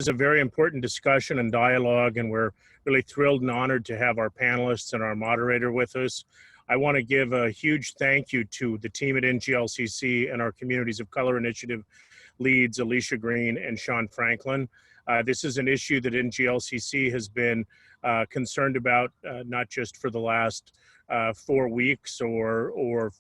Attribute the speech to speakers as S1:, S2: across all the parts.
S1: is a very important discussion and dialogue, and we're really thrilled and honored to have our panelists and our moderator with us. I want to give a huge thank you to the team at NGLCC and our Communities of Color Initiative leads, Alicia Green and Sean Franklin. This is an issue that NGLCC has been concerned about, not just for the last 4 weeks or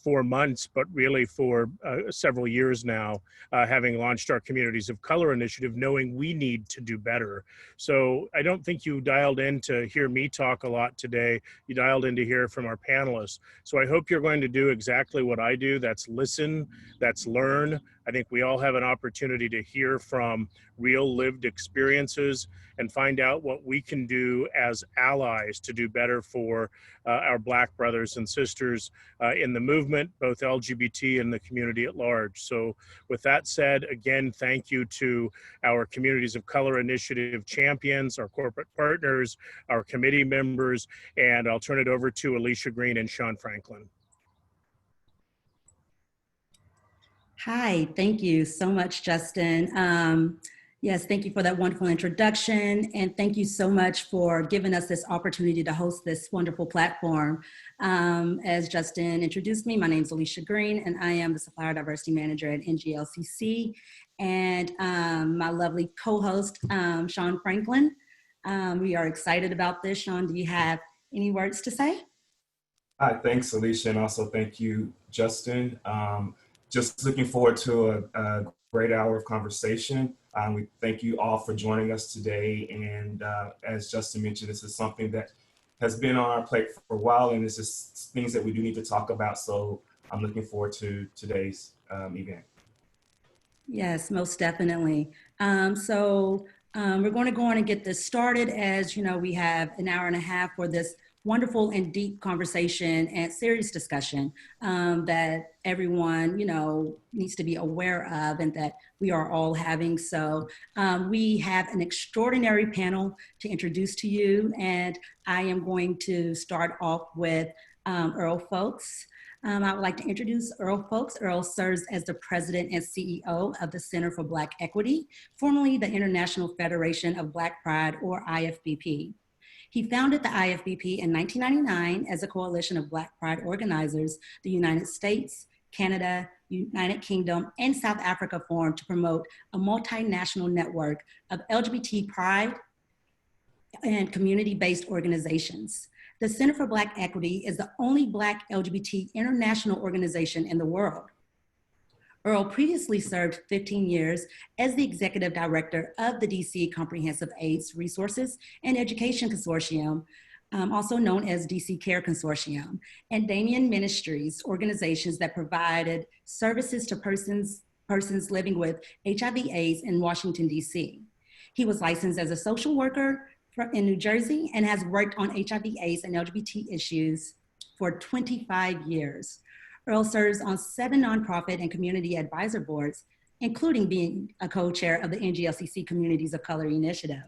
S1: 4 months, but really for several years now, having launched our Communities of Color initiative, knowing we need to do better. So I don't think you dialed in to hear me talk a lot today. You dialed in to hear from our panelists. So I hope you're going to do exactly what I do. That's listen, that's learn. I think we all have an opportunity to hear from real lived experiences and find out what we can do as allies to do better for our Black brothers and sisters in the movement, both LGBT and the community at large. So with that said, again, thank you to our Communities of Color Initiative champions, our corporate partners, our committee members, and I'll turn it over to Alicia Green and Sean Franklin.
S2: Hi, thank you so much, Justin. Yes, thank you for that wonderful introduction, and thank you so much for giving us this opportunity to host this wonderful platform. As Justin introduced me, my name is Alicia Green, and I am the Supplier Diversity Manager at NGLCC, and my lovely co-host, Sean Franklin. We are excited about this. Sean, do you have any words to say?
S3: Hi, thanks, Alicia, and also thank you, Justin. Just looking forward to a great hour of conversation. We thank you all for joining us today. And as Justin mentioned, this is something that has been on our plate for a while, and this is things that we do need to talk about. So I'm looking forward to today's event.
S2: Yes, most definitely. We're going to go on and get this started. As you know, we have an hour and a half for this wonderful and deep conversation and serious discussion that everyone, needs to be aware of and that we are all having. So we have an extraordinary panel to introduce to you, and I am going to start off with Earl Fowlkes. I would like to introduce Earl Fowlkes. Earl serves as the president and CEO of the Center for Black Equity, formerly the International Federation of Black Pride, or IFBP. He founded the IFBP in 1999 as a coalition of Black Pride organizers. The United States, Canada, United Kingdom, and South Africa formed to promote a multinational network of LGBT pride and community-based organizations. The Center for Black Equity is the only Black LGBT international organization in the world. Earl previously served 15 years as the executive director of the DC Comprehensive AIDS Resources and Education Consortium, also known as DC Care Consortium, and Damien Ministries, organizations that provided services to persons living with HIV/AIDS in Washington, DC. He was licensed as a social worker in New Jersey and has worked on HIV/AIDS and LGBT issues for 25 years. Earl serves on 7 nonprofit and community advisor boards, including being a co-chair of the NGLCC Communities of Color Initiative.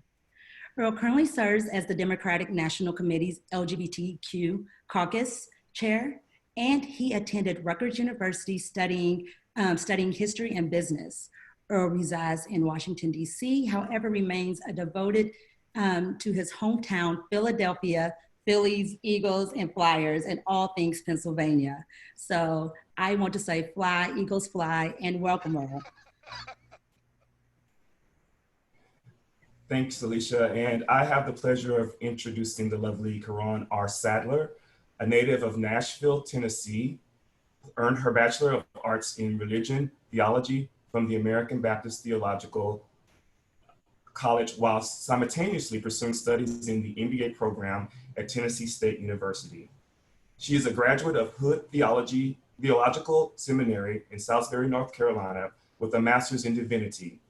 S2: Earl currently serves as the Democratic National Committee's LGBTQ Caucus chair, and he attended Rutgers University studying history and business. Earl resides in Washington, D.C., however, remains a devoted to his hometown, Philadelphia, Phillies, Eagles, and Flyers, and all things Pennsylvania. So I want to say fly, Eagles fly, and welcome, Earl.
S3: Thanks, Alicia. And I have the pleasure of introducing the lovely Keron R. Sadler, a native of Nashville, Tennessee, earned her Bachelor of Arts in Religion, Theology from the American Baptist Theological College, while simultaneously pursuing studies in the MBA program at Tennessee State University. She is a graduate of Hood Theological Seminary in Salisbury, North Carolina, with a master's in divinity.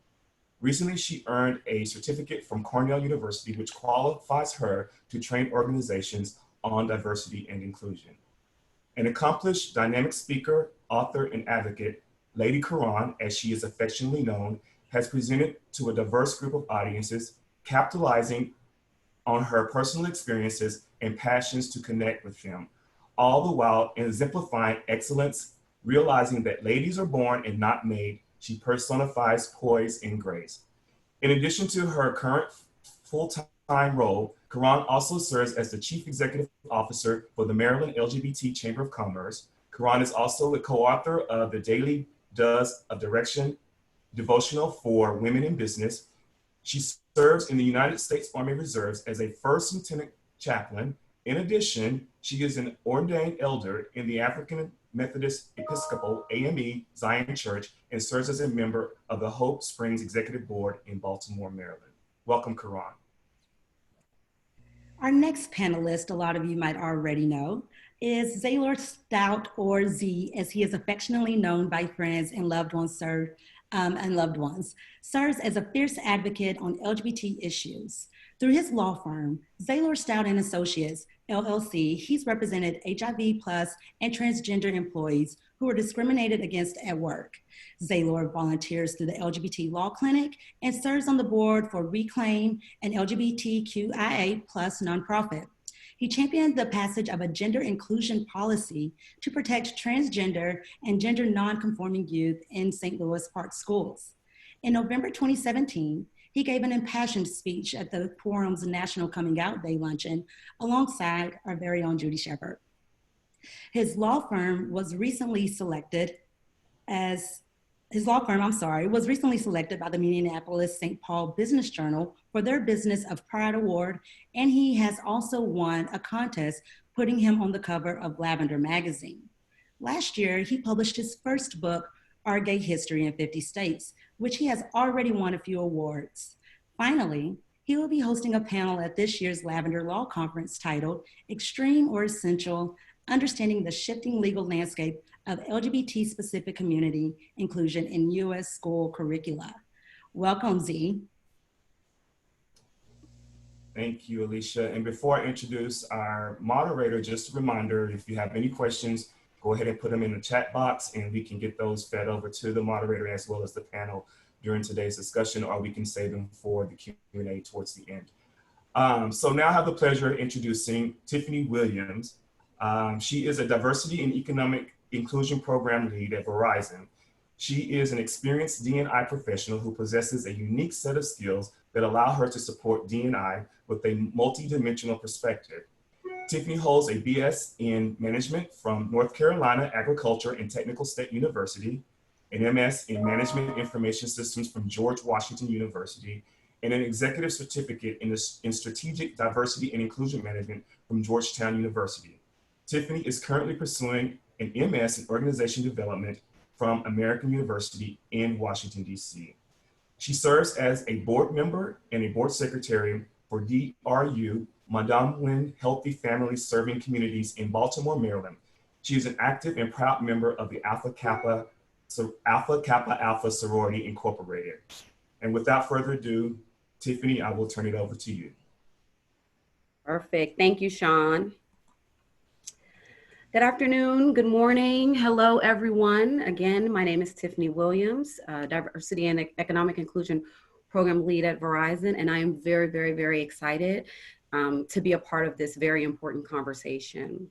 S3: Recently, she earned a certificate from Cornell University, which qualifies her to train organizations on diversity and inclusion. An accomplished dynamic speaker, author, and advocate, Lady Keron, as she is affectionately known, has presented to a diverse group of audiences, capitalizing on her personal experiences and passions to connect with them, all the while exemplifying excellence, realizing that ladies are born and not made. She personifies poise and grace. In addition to her current full-time role, Keron also serves as the Chief Executive Officer for the Maryland LGBT Chamber of Commerce. Keron is also the co-author of the Daily Dose of Direction devotional for women in business. She serves in the United States Army Reserves as a first lieutenant chaplain. In addition, she is an ordained elder in the African Methodist Episcopal AME Zion Church and serves as a member of the Hope Springs Executive Board in Baltimore, Maryland. Welcome, Keron.
S2: Our next panelist, a lot of you might already know, is Zaylore Stout, or Z, as he is affectionately known by friends and loved ones, serves as a fierce advocate on LGBT issues. Through his law firm, Zaylore Stout and Associates, LLC, he's represented HIV+ and transgender employees who are discriminated against at work. Zaylore volunteers through the LGBT Law Clinic and serves on the board for Reclaim, an LGBTQIA+ nonprofit. He championed the passage of a gender inclusion policy to protect transgender and gender non-conforming youth in St. Louis Park schools. In November 2017, he gave an impassioned speech at the Forum's National Coming Out Day luncheon alongside our very own Judy Shepard. His law firm was recently selected by the Minneapolis St. Paul Business Journal for their Business of Pride Award, and he has also won a contest putting him on the cover of Lavender magazine. Last year, he published his first book, Our Gay History in 50 States, which he has already won a few awards. Finally, he will be hosting a panel at this year's Lavender Law Conference titled Extreme or Essential: Understanding the Shifting Legal Landscape of LGBT-Specific Community Inclusion in U.S. School Curricula. Welcome, Z.
S3: Thank you, Alicia. And before I introduce our moderator, just a reminder, if you have any questions, go ahead and put them in the chat box and we can get those fed over to the moderator as well as the panel during today's discussion, or we can save them for the Q&A towards the end. So now I have the pleasure of introducing Tiffany Williams. She is a Diversity and Economic Inclusion Program Lead at Verizon. She is an experienced D&I professional who possesses a unique set of skills that allow her to support D&I with a multidimensional perspective. Tiffany holds a BS in Management from North Carolina Agriculture and Technical State University, an MS in Management Information Systems from George Washington University, and an Executive Certificate in Strategic Diversity and Inclusion Management from Georgetown University. Tiffany is currently pursuing an MS in Organization Development from American University in Washington, D.C. She serves as a board member and a board secretary for DRU, Madame Win Healthy Families Serving Communities in Baltimore, Maryland. She is an active and proud member of the Alpha Kappa Alpha Sorority Incorporated. And without further ado, Tiffany, I will turn it over to you.
S4: Perfect. Thank you, Sean. Good afternoon, good morning. Hello, everyone. Again, my name is Tiffany Williams, Diversity and Economic Inclusion Program Lead at Verizon, and I am very, very, very excited to be a part of this very important conversation.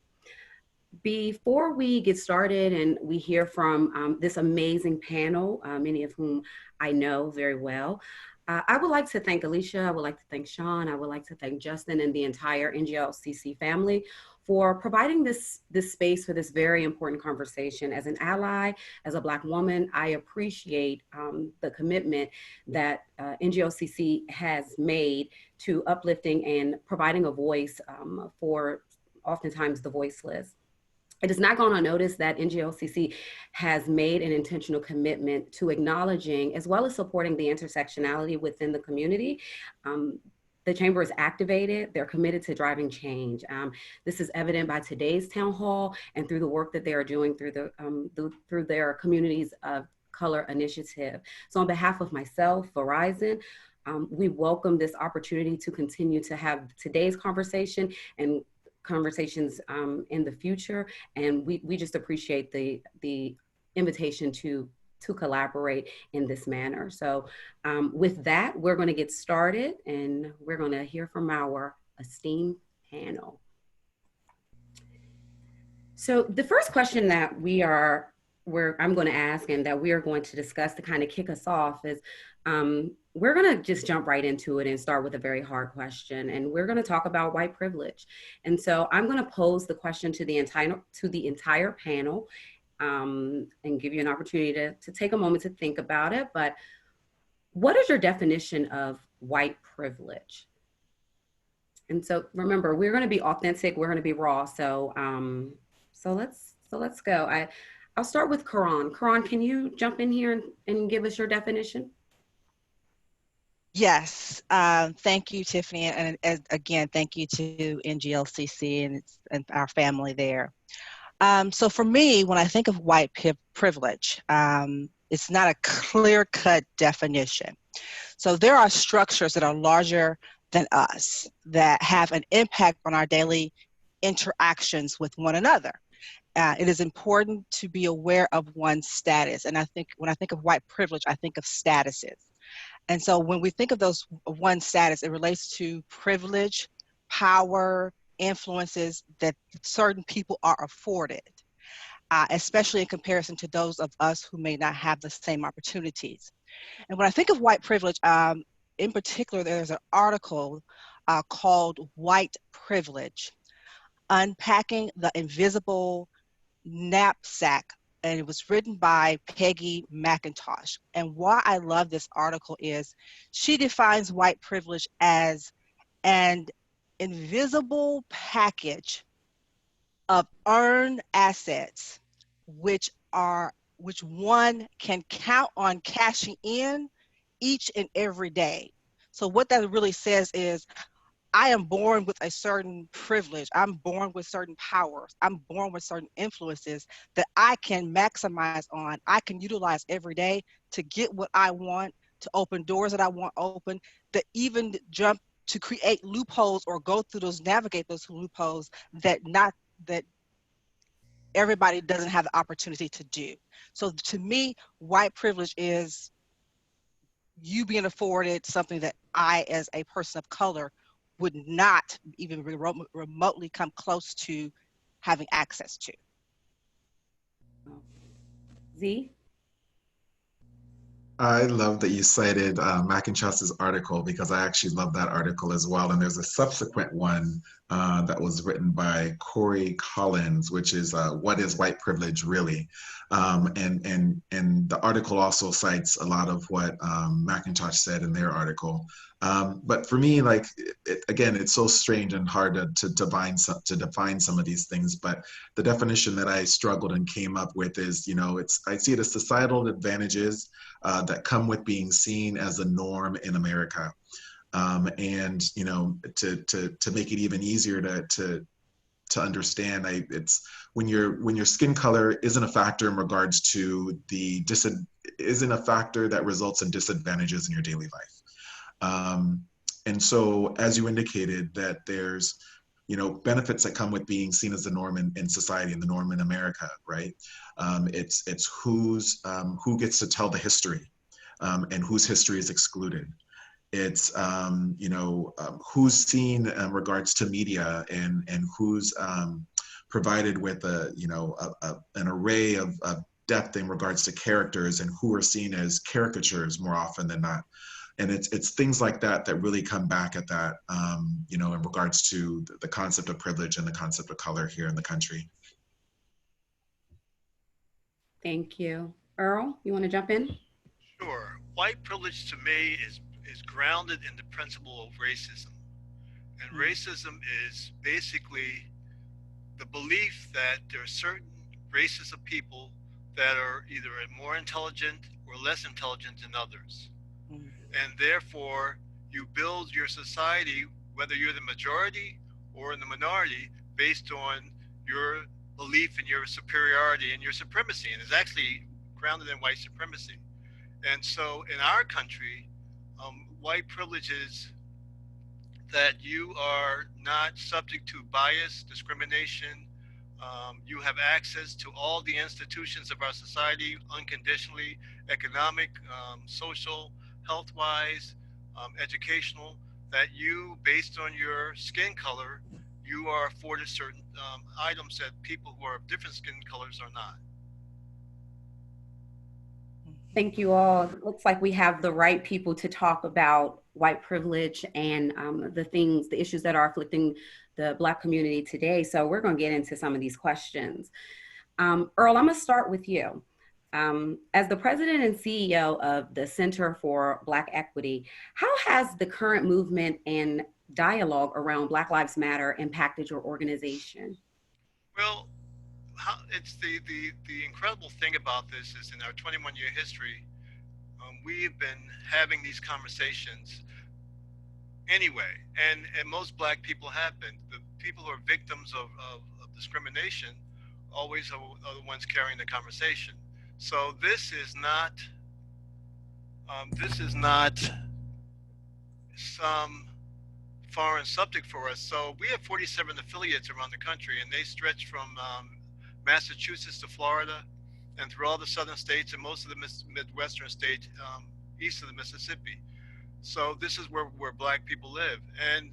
S4: Before we get started and we hear from this amazing panel, many of whom I know very well, I would like to thank Alicia, I would like to thank Sean, I would like to thank Justin and the entire NGLCC family for providing this space for this very important conversation. As an ally, as a Black woman, I appreciate the commitment that NGLCC has made to uplifting and providing a voice for oftentimes the voiceless. It has not gone unnoticed that NGLCC has made an intentional commitment to acknowledging as well as supporting the intersectionality within the community. The Chamber is activated, they're committed to driving change. This is evident by today's town hall and through the work that they are doing through their Communities of Color initiative. So on behalf of myself, Verizon, we welcome this opportunity to continue to have today's conversation and conversations in the future. And we just appreciate the invitation to collaborate in this manner. So with that, we're going to get started and we're going to hear from our esteemed panel. So the first question that we are I'm going to ask and that we are going to discuss to kind of kick us off is we're going to just jump right into it and start with a very hard question. And we're going to talk about white privilege. And so I'm going to pose the question to the entire panel and give you an opportunity to take a moment to think about it. But what is your definition of white privilege? And so remember, we're going to be authentic. We're going to be raw. So let's go. I'll start with Keron. Keron, can you jump in here and give us your definition?
S5: Yes, thank you, Tiffany, and again, thank you to NGLCC and our family there. So for me, when I think of white privilege, it's not a clear-cut definition. So there are structures that are larger than us that have an impact on our daily interactions with one another. It is important to be aware of one's status. And I think when I think of white privilege, I think of statuses. And so when we think of one status, it relates to privilege, power, influences that certain people are afforded, especially in comparison to those of us who may not have the same opportunities. And when I think of white privilege, in particular, there's an article called White Privilege, Unpacking the Invisible Knapsack, and it was written by Peggy McIntosh. And why I love this article is she defines white privilege as an invisible package of earned assets which one can count on cashing in each and every day. So what that really says is, I am born with a certain privilege. I'm born with certain powers. I'm born with certain influences that I can maximize on. I can utilize every day to get what I want, to open doors that I want open, to even jump to create loopholes or navigate those loopholes that everybody doesn't have the opportunity to do. So to me, white privilege is you being afforded something that I, as a person of color, would not even remotely come close to having access to.
S4: Z?
S6: I love that you cited McIntosh's article, because I actually love that article as well. And there's a subsequent one that was written by Corey Collins, which is What is White Privilege Really? And the article also cites a lot of what McIntosh said in their article. But for me, like, again, it's so strange and hard to define some of these things. But the definition that I struggled and came up with is, I see it as societal advantages that come with being seen as a norm in America. And to make it even easier to understand, it's when your skin color isn't a factor in regards to isn't a factor that results in disadvantages in your daily life. And so, as you indicated, that there's benefits that come with being seen as the norm in society and the norm in America, right? It's who gets to tell the history, and whose history is excluded. It's who's seen in regards to media, and who's provided with an array of depth in regards to characters, and who are seen as caricatures more often than not. And it's things like that that really come back at that, in regards to the concept of privilege and the concept of color here in the country.
S4: Thank you. Earl, you want to jump in?
S7: Sure. White privilege to me is grounded in the principle of racism. And racism is basically the belief that there are certain races of people that are either more intelligent or less intelligent than others. And therefore, you build your society, whether you're the majority or in the minority, based on your belief in your superiority and your supremacy. And it's actually grounded in white supremacy. And so in our country, white privilege is that you are not subject to bias, discrimination. You have access to all the institutions of our society unconditionally, economic, social, health-wise, educational, that you, based on your skin color, you are afforded certain items that people who are of different skin colors are not.
S4: Thank you all. Looks like we have the right people to talk about white privilege and the issues that are afflicting the Black community today. So we're going to get into some of these questions. Earl, I'm going to start with you. As the president and CEO of the Center for Black Equity, how has the current movement and dialogue around Black Lives Matter impacted your organization?
S7: Well, it's the incredible thing about this is in our 21-year history, we've been having these conversations anyway, and most Black people have been. The people who are victims of discrimination always are the ones carrying the conversation. So this is not some foreign subject for us. So we have 47 affiliates around the country, and they stretch from Massachusetts to Florida, and through all the southern states and most of the Midwestern states east of the Mississippi. So this is where Black people live, and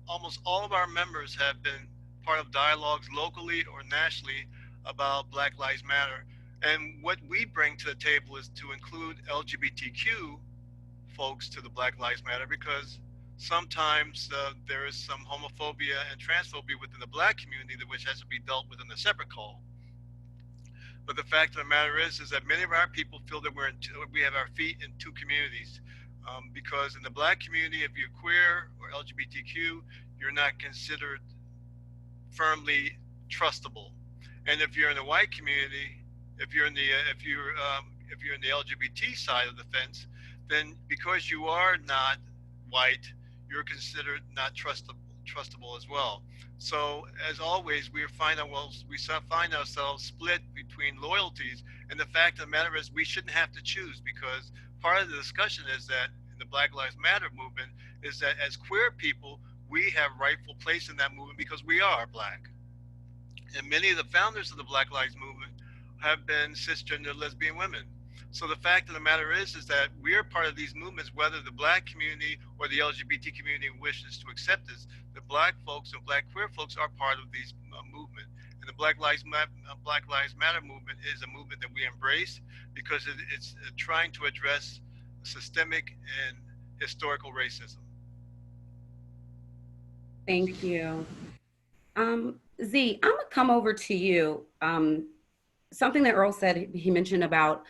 S7: almost all of our members have been part of dialogues locally or nationally about Black Lives Matter. And what we bring to the table is to include LGBTQ folks to the Black Lives Matter, because sometimes there is some homophobia and transphobia within the Black community which has to be dealt with in a separate call. But the fact of the matter is that many of our people feel that we have our feet in two communities. Because in the Black community, if you're queer or LGBTQ, you're not considered firmly trustable. And if you're in the white community, if you're in the LGBT side of the fence, then because you are not white, you're considered not trustable as well. So as always, we find ourselves split between loyalties. And the fact of the matter is we shouldn't have to choose, because part of the discussion is that in the Black Lives Matter movement is that as queer people, we have rightful place in that movement because we are Black. And many of the founders of the Black Lives Movement have been cisgender lesbian women. So the fact of the matter is that we're part of these movements, whether the Black community or the LGBT community wishes to accept this. The Black folks and Black queer folks are part of these movement. And the Black Lives Matter movement is a movement that we embrace because it's trying to address systemic and historical racism.
S4: Thank you. Z, I'm gonna come over to you. Something that Earl said, he mentioned about,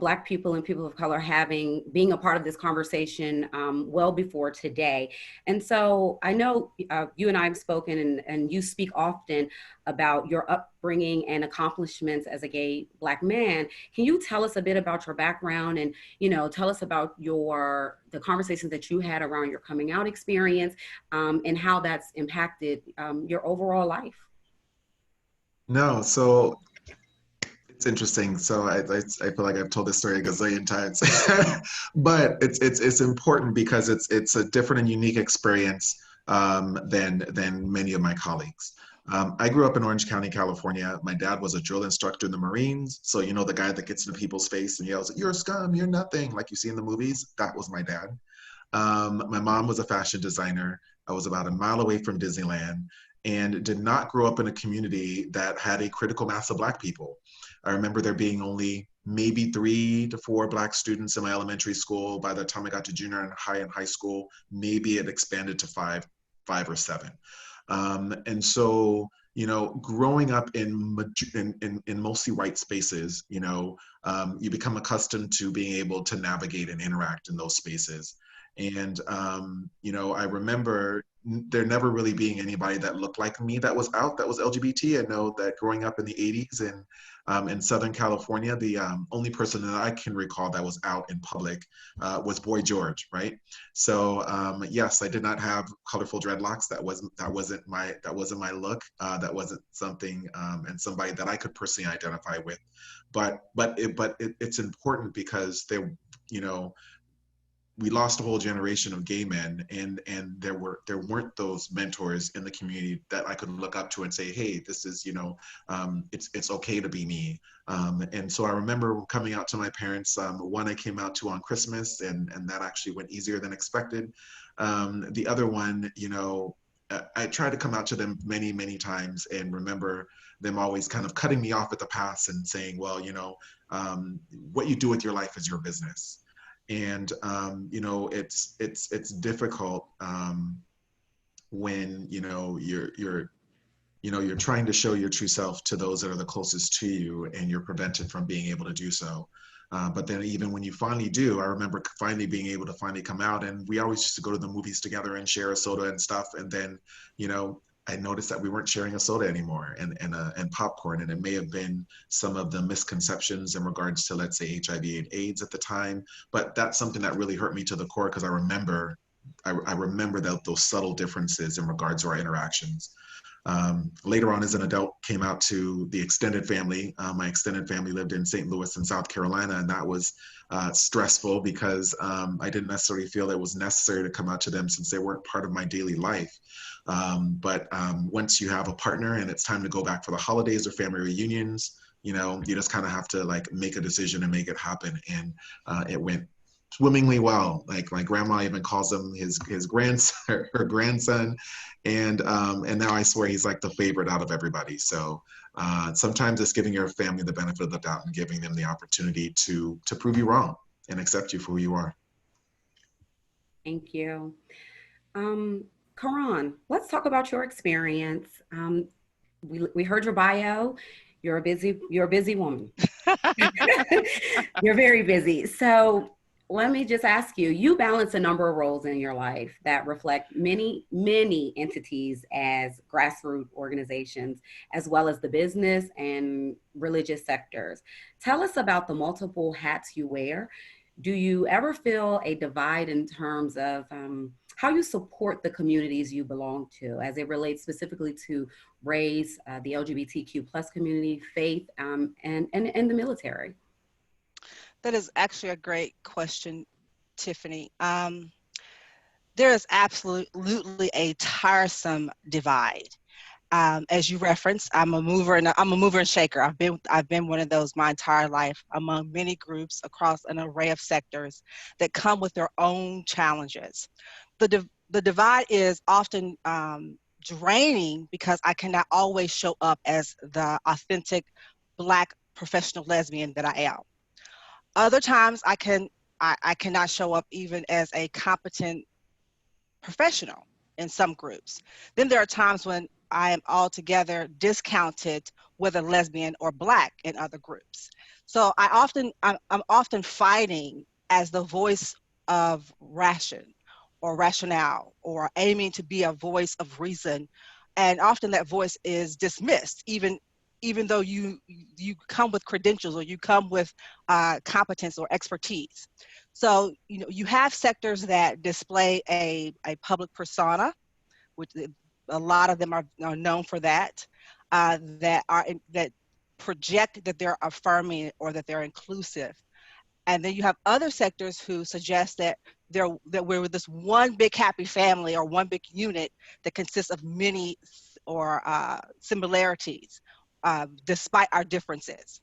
S4: Black people and people of color being a part of this conversation well before today. And so I know you and I have spoken, and you speak often about your upbringing and accomplishments as a gay Black man. Can you tell us a bit about your background and, tell us about the conversations that you had around your coming out experience and how that's impacted your overall life?
S6: No, so it's interesting. So I feel like I've told this story a gazillion times, but it's important because it's a different and unique experience than many of my colleagues. I grew up in Orange County, California. My dad was a drill instructor in the Marines. So, the guy that gets into people's face and yells, "You're a scum, you're nothing," like you see in the movies. That was my dad. My mom was a fashion designer. I was about a mile away from Disneyland and did not grow up in a community that had a critical mass of Black people. I remember there being only maybe 3 to 4 Black students in my elementary school. By the time I got to junior high and high school, maybe it expanded to 5 or 7. And so, growing up in mostly white spaces, you become accustomed to being able to navigate and interact in those spaces. And, I remember there never really being anybody that looked like me that was LGBT. I know that growing up in the 80s and in Southern California, the only person that I can recall that was out in public was Boy George, right? So yes, I did not have colorful dreadlocks. That wasn't my look. That wasn't something and somebody that I could personally identify with. But it's important because we lost a whole generation of gay men, and there weren't those mentors in the community that I could look up to and say, hey, this is, it's okay to be me. And so I remember coming out to my parents. One I came out to on Christmas, and that actually went easier than expected. The other one, I tried to come out to them many, many times, and remember them always kind of cutting me off at the pass and saying, well, you know, what you do with your life is your business. And, you know, it's difficult when, you know, you're trying to show your true self to those that are the closest to you, and you're prevented from being able to do so. But then even when you finally do, I remember finally being able to finally come out, and we always used to go to the movies together and share a soda and stuff. And then, you know, I noticed that we weren't sharing a soda anymore, and popcorn. And it may have been some of the misconceptions in regards to, let's say, HIV and AIDS at the time. But that's something that really hurt me to the core, because I remember that those subtle differences in regards to our interactions. Later on as an adult, came out to the extended family. My extended family lived in St. Louis in South Carolina, and that was stressful because I didn't necessarily feel it was necessary to come out to them since they weren't part of my daily life. But once you have a partner and it's time to go back for the holidays or family reunions, you know, you just kind of have to like make a decision and make it happen. And it went swimmingly well. Like my grandma even calls him his grandson, her grandson, and now I swear he's like the favorite out of everybody. So sometimes it's giving your family the benefit of the doubt and giving them the opportunity to prove you wrong and accept you for who you are.
S4: Thank you. Keron, let's talk about your experience. We heard your bio. You're a busy woman. You're very busy. So let me just ask you, you balance a number of roles in your life that reflect many, many entities as grassroots organizations, as well as the business and religious sectors. Tell us about the multiple hats you wear. Do you ever feel a divide in terms of how you support the communities you belong to as it relates specifically to race, the LGBTQ plus community, faith, and the military?
S5: That is actually a great question, Tiffany. There is absolutely a tiresome divide. As you referenced, I'm a mover and shaker. I've been one of those my entire life, among many groups across an array of sectors that come with their own challenges. The divide is often draining because I cannot always show up as the authentic Black professional lesbian that I am. Other times I cannot show up even as a competent professional in some groups. Then there are times when I am altogether discounted, whether lesbian or Black, in other groups. So I'm often fighting as the voice of rationale, or aiming to be a voice of reason. And often that voice is dismissed, even though you come with credentials or you come with competence or expertise. So, you know, you have sectors that display a public persona, which a lot of them are known for that, that project that they're affirming or that they're inclusive. And then you have other sectors who suggest that we're this one big happy family or one big unit that consists of many or similarities, despite our differences.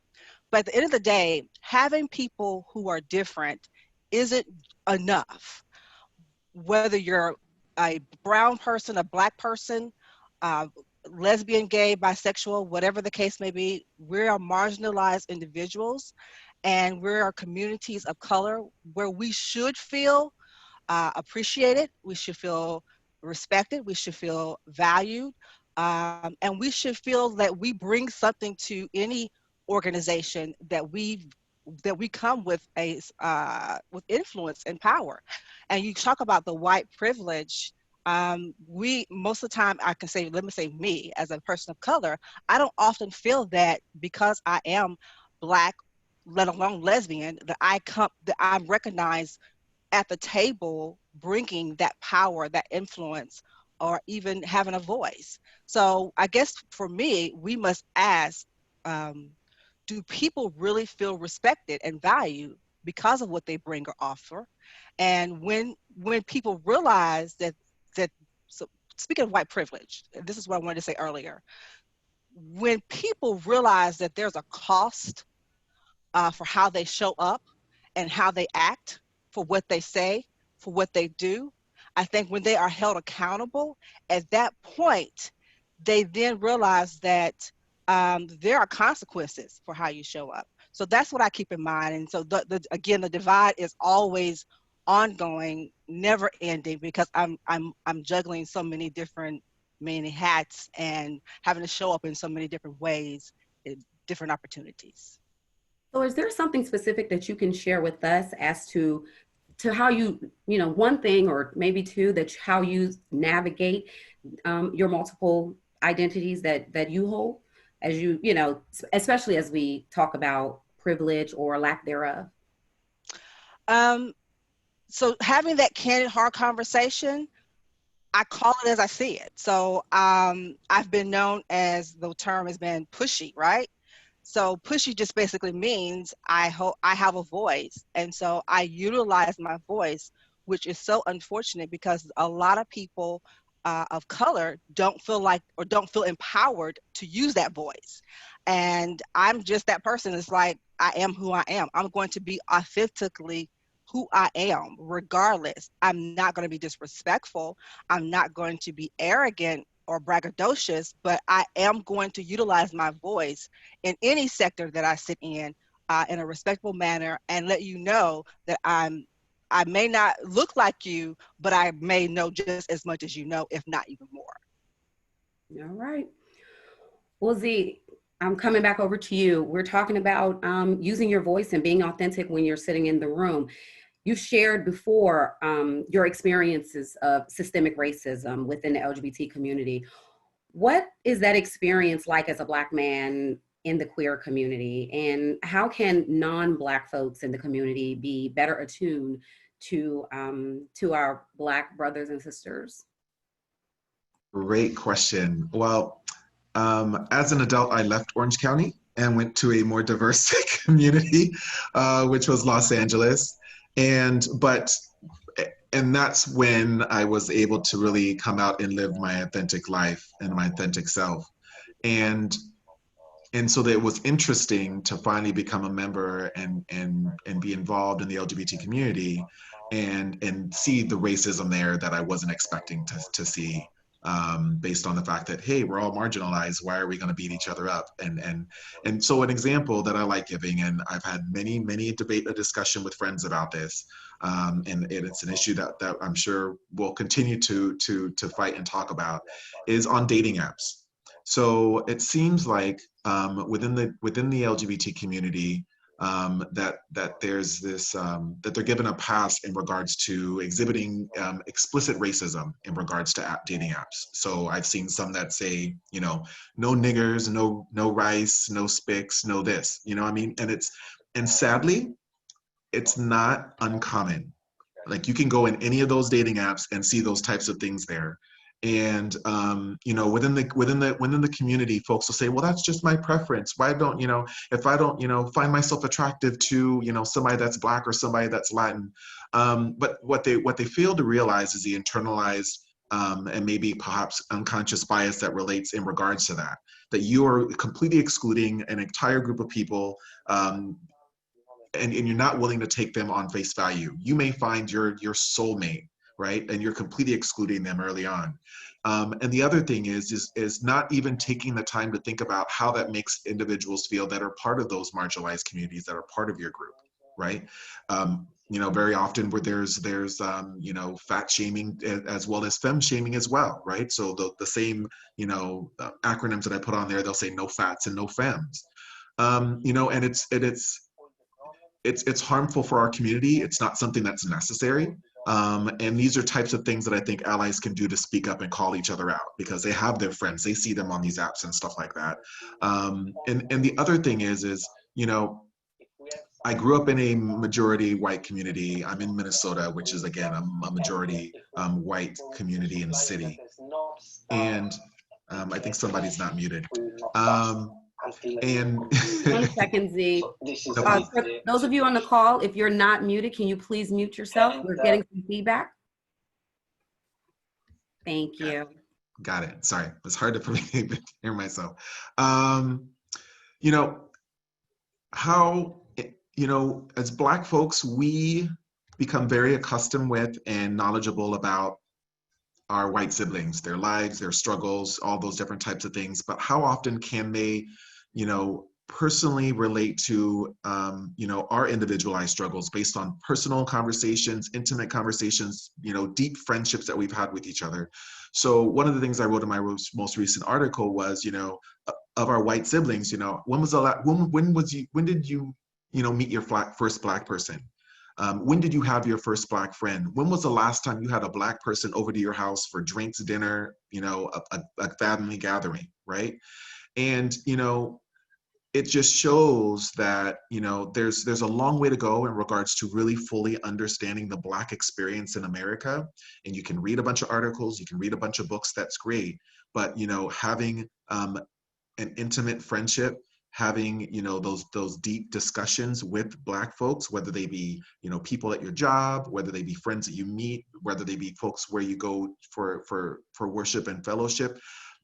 S5: But at the end of the day, having people who are different isn't enough. Whether you're a brown person, a Black person, lesbian, gay, bisexual, whatever the case may be, we are marginalized individuals, and we are communities of color where we should feel appreciated, we should feel respected, we should feel valued, and we should feel that we bring something to any organization, that we come with with influence and power. And you talk about the white privilege. We, most of the time, I can say, let me say me as a person of color, I don't often feel that because I am Black, let alone lesbian, that I'm recognized at the table bringing that power, that influence, or even having a voice. So I guess for me, we must ask, do people really feel respected and valued because of what they bring or offer? And when people realize that, so speaking of white privilege, this is what I wanted to say earlier, when people realize that there's a cost for how they show up and how they act, for what they say, for what they do, I think when they are held accountable, at that point, they then realize that there are consequences for how you show up. So that's what I keep in mind. And so again, the divide is always ongoing, never ending, because I'm juggling so many hats and having to show up in so many different ways, different opportunities.
S4: So is there something specific that you can share with us as to how you know, one thing or maybe two, how you navigate your multiple identities that you hold, as you know, especially as we talk about privilege or lack thereof?
S5: So having that candid, hard conversation, I call it as I see it. So I've been known as, the term has been pushy, right? So pushy just basically means I have a voice. And so I utilize my voice, which is so unfortunate because a lot of people of color don't feel like, or don't feel empowered to use that voice. And I'm just that person. It's like, I am who I am. I'm going to be authentically who I am, regardless. I'm not going to be disrespectful. I'm not going to be arrogant or braggadocious, but I am going to utilize my voice in any sector that I sit in a respectful manner, and let you know that I may not look like you, but I may know just as much as you know, if not even more.
S4: All right. Well, Z, I'm coming back over to you. We're talking about using your voice and being authentic when you're sitting in the room. You shared before your experiences of systemic racism within the LGBT community. What is that experience like as a Black man in the queer community? And how can non-Black folks in the community be better attuned to our Black brothers and sisters?
S6: Great question. Well, as an adult, I left Orange County and went to a more diverse community, which was Los Angeles. And that's when I was able to really come out and live my authentic life and my authentic self. And so that it was interesting to finally become a member and be involved in the LGBT community and see the racism there that I wasn't expecting to see, based on the fact that, hey, we're all marginalized. Why are we going to beat each other up? And so an example that I like giving, and I've had many a discussion with friends about this, and it's an issue that I'm sure we'll continue to fight and talk about, is on dating apps. So it seems like within the LGBT community, that there's this, that they're given a pass in regards to exhibiting explicit racism in regards to dating apps. So I've seen some that say, no niggers, no rice, no spics, no this, I mean? And sadly, it's not uncommon. Like, you can go in any of those dating apps and see those types of things there. And within the community, folks will say, well, that's just my preference. Why don't, if I don't, find myself attractive to, somebody that's Black or somebody that's Latin. But what they fail to realize is the internalized and maybe perhaps unconscious bias that relates in regards to that you are completely excluding an entire group of people, and you're not willing to take them on face value. You may find your soulmate, right? And you're completely excluding them early on. And the other thing is not even taking the time to think about how that makes individuals feel that are part of those marginalized communities, that are part of your group, right? Very often where there's fat shaming as well as femme shaming as well, right? So the same, acronyms that I put on there, they'll say no fats and no femmes. And it's harmful for our community. It's not something that's necessary. And these are types of things that I think allies can do to speak up and call each other out, because they have their friends, they see them on these apps and stuff like that. And the other thing is I grew up in a majority white community. I'm in Minnesota, which is, again, a majority white community in the city. And I think somebody's not muted. And
S4: 1 second, Z. For those of you on the call, if you're not muted, can you please mute yourself? We're getting some feedback. Thank you.
S6: Got it. Sorry, it's hard for me to hear myself. How, as Black folks, we become very accustomed with and knowledgeable about our white siblings, their lives, their struggles, all those different types of things. But how often can they, you know, personally relate to, you know, our individualized struggles based on personal conversations, intimate conversations, you know, deep friendships that we've had with each other. So one of the things I wrote in my most recent article was, you know, of our white siblings, you know, when was the last, when did you, you know, meet your first Black person? When did you have your first Black friend? When was the last time you had a Black person over to your house for drinks, dinner, you know, a family gathering, right? And, you know, it just shows that, you know, there's a long way to go in regards to really fully understanding the Black experience in America. And you can read a bunch of articles, you can read a bunch of books, that's great. But, you know, having an intimate friendship, having, you know, those deep discussions with Black folks, whether they be, you know, people at your job, whether they be friends that you meet, whether they be folks where you go for worship and fellowship,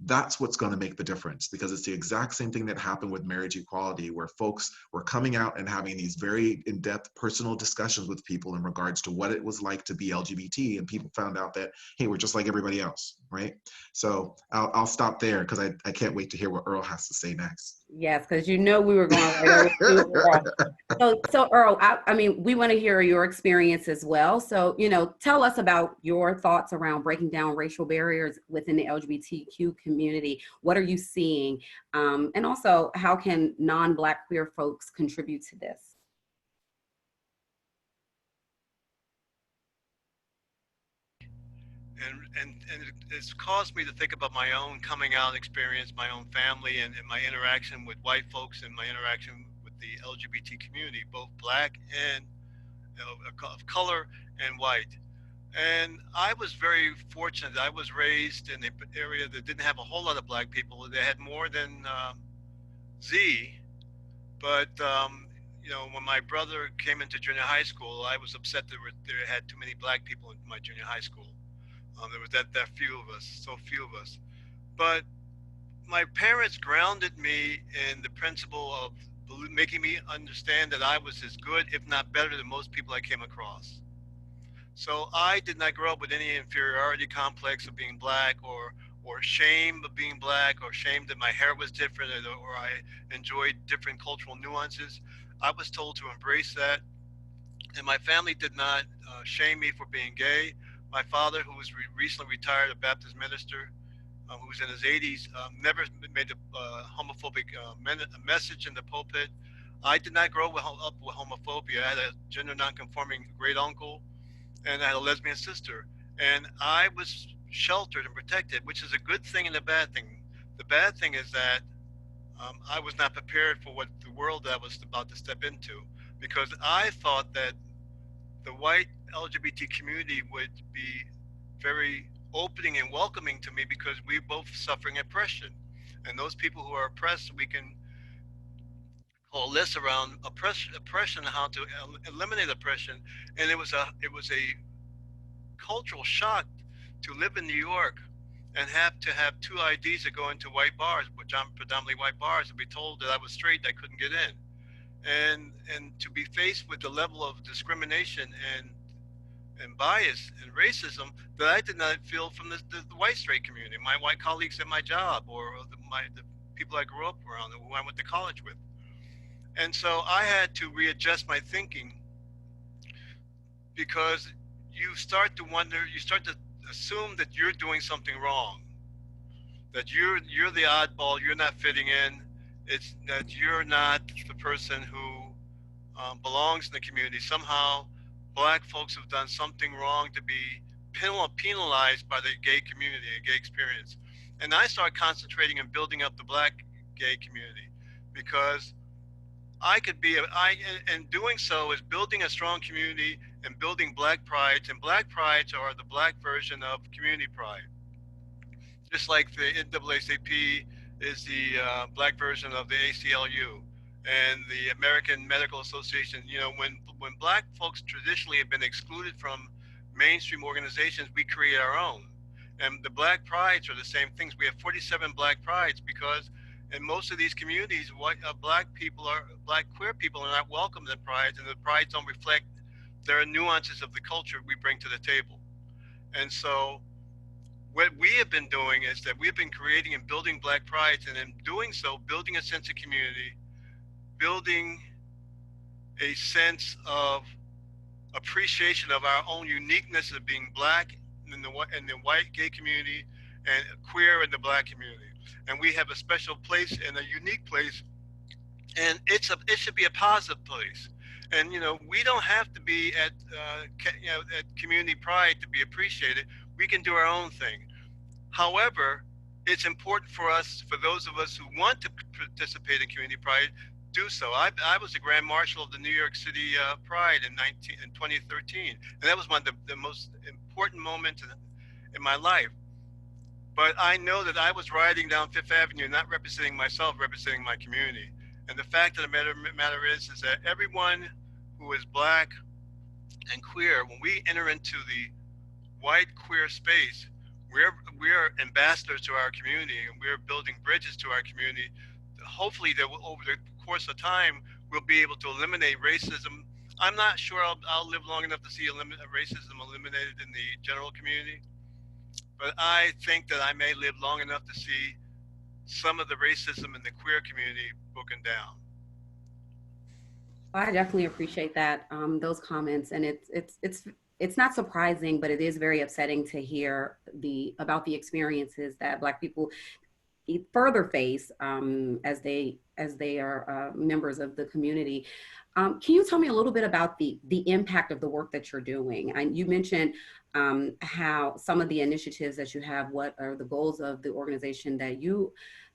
S6: that's what's going to make the difference, because it's the exact same thing that happened with marriage equality, where folks were coming out and having these very in-depth personal discussions with people in regards to what it was like to be LGBT, and people found out that, hey, we're just like everybody else, right? So I'll stop there because I can't wait to hear what Earl has to say next.
S4: Yes, because you know we were going right over to Earl. So Earl, I mean, we want to hear your experience as well. So, you know, tell us about your thoughts around breaking down racial barriers within the LGBTQ community. What are you seeing? And also, how can non-Black queer folks contribute to this?
S7: And it's caused me to think about my own coming out experience, my own family, and my interaction with white folks, and my interaction with the LGBT community, both Black and of color and white. And I was very fortunate. I was raised in an area that didn't have a whole lot of Black people. They had more than Z, but you know, when my brother came into junior high school, I was upset that there had too many Black people in my junior high school. There was that few of us, so few of us. But my parents grounded me in the principle of making me understand that I was as good, if not better, than most people I came across. So I did not grow up with any inferiority complex of being Black, or shame of being Black, or shame that my hair was different, or I enjoyed different cultural nuances. I was told to embrace that. And my family did not shame me for being gay. My father, who was recently retired, a Baptist minister, who was in his 80s, never made a homophobic message in the pulpit. I did not grow up with homophobia. I had a gender nonconforming great uncle, and I had a lesbian sister. And I was sheltered and protected, which is a good thing and a bad thing. The bad thing is that I was not prepared for what the world that I was about to step into, because I thought that the white LGBT community would be very opening and welcoming to me, because we're both suffering oppression. And those people who are oppressed, we can coalesce around oppression, how to eliminate oppression. And it was a cultural shock to live in New York and have to have two IDs to go into white bars, which I'm predominantly white bars, and be told that I was straight, I couldn't get in. And to be faced with the level of discrimination and bias and racism that I did not feel from the white straight community, my white colleagues at my job, or the people I grew up around, who I went to college with. And so I had to readjust my thinking, because you start to wonder, you start to assume that you're doing something wrong, that you're the oddball, you're not fitting in, it's that you're not the person who belongs in the community. Somehow Black folks have done something wrong to be penalized by the gay community, a gay experience. And I started concentrating on building up the Black gay community, because I could be, and doing so is building a strong community and building Black prides. And Black prides are the Black version of community pride. Just like the NAACP is the Black version of the ACLU and the American Medical Association. You know, when Black folks traditionally have been excluded from mainstream organizations, we create our own. And the Black prides are the same things. We have 47 Black prides, because in most of these communities, Black queer people are not welcome in the prides, and the prides don't reflect their nuances of the culture we bring to the table. And so what we have been doing is that we've been creating and building Black prides, and in doing so, building a sense of community, building a sense of appreciation of our own uniqueness of being Black in the white gay community and queer in the Black community. And we have a special place and a unique place, and it should be a positive place. And we don't have to be at at Community Pride to be appreciated. We can do our own thing. However, it's important for those of us who want to participate in Community Pride, do so. I was the Grand Marshal of the New York City Pride in 2013, and that was one of the most important moments in my life. But I know that I was riding down Fifth Avenue, not representing myself, representing my community. And the fact of the matter is that everyone who is Black and queer, when we enter into the white queer space, we're ambassadors to our community, and we're building bridges to our community. Hopefully, that over the course of time, we'll be able to eliminate racism. I'm not sure I'll live long enough to see racism eliminated in the general community, but I think that I may live long enough to see some of the racism in the queer community broken down.
S4: I definitely appreciate that, those comments, and it's not surprising, but it is very upsetting to hear about the experiences that Black people further face as they are members of the community. Can you tell me a little bit about the impact of the work that you're doing? And you mentioned how some of the initiatives that you have, what are the goals of the organization that you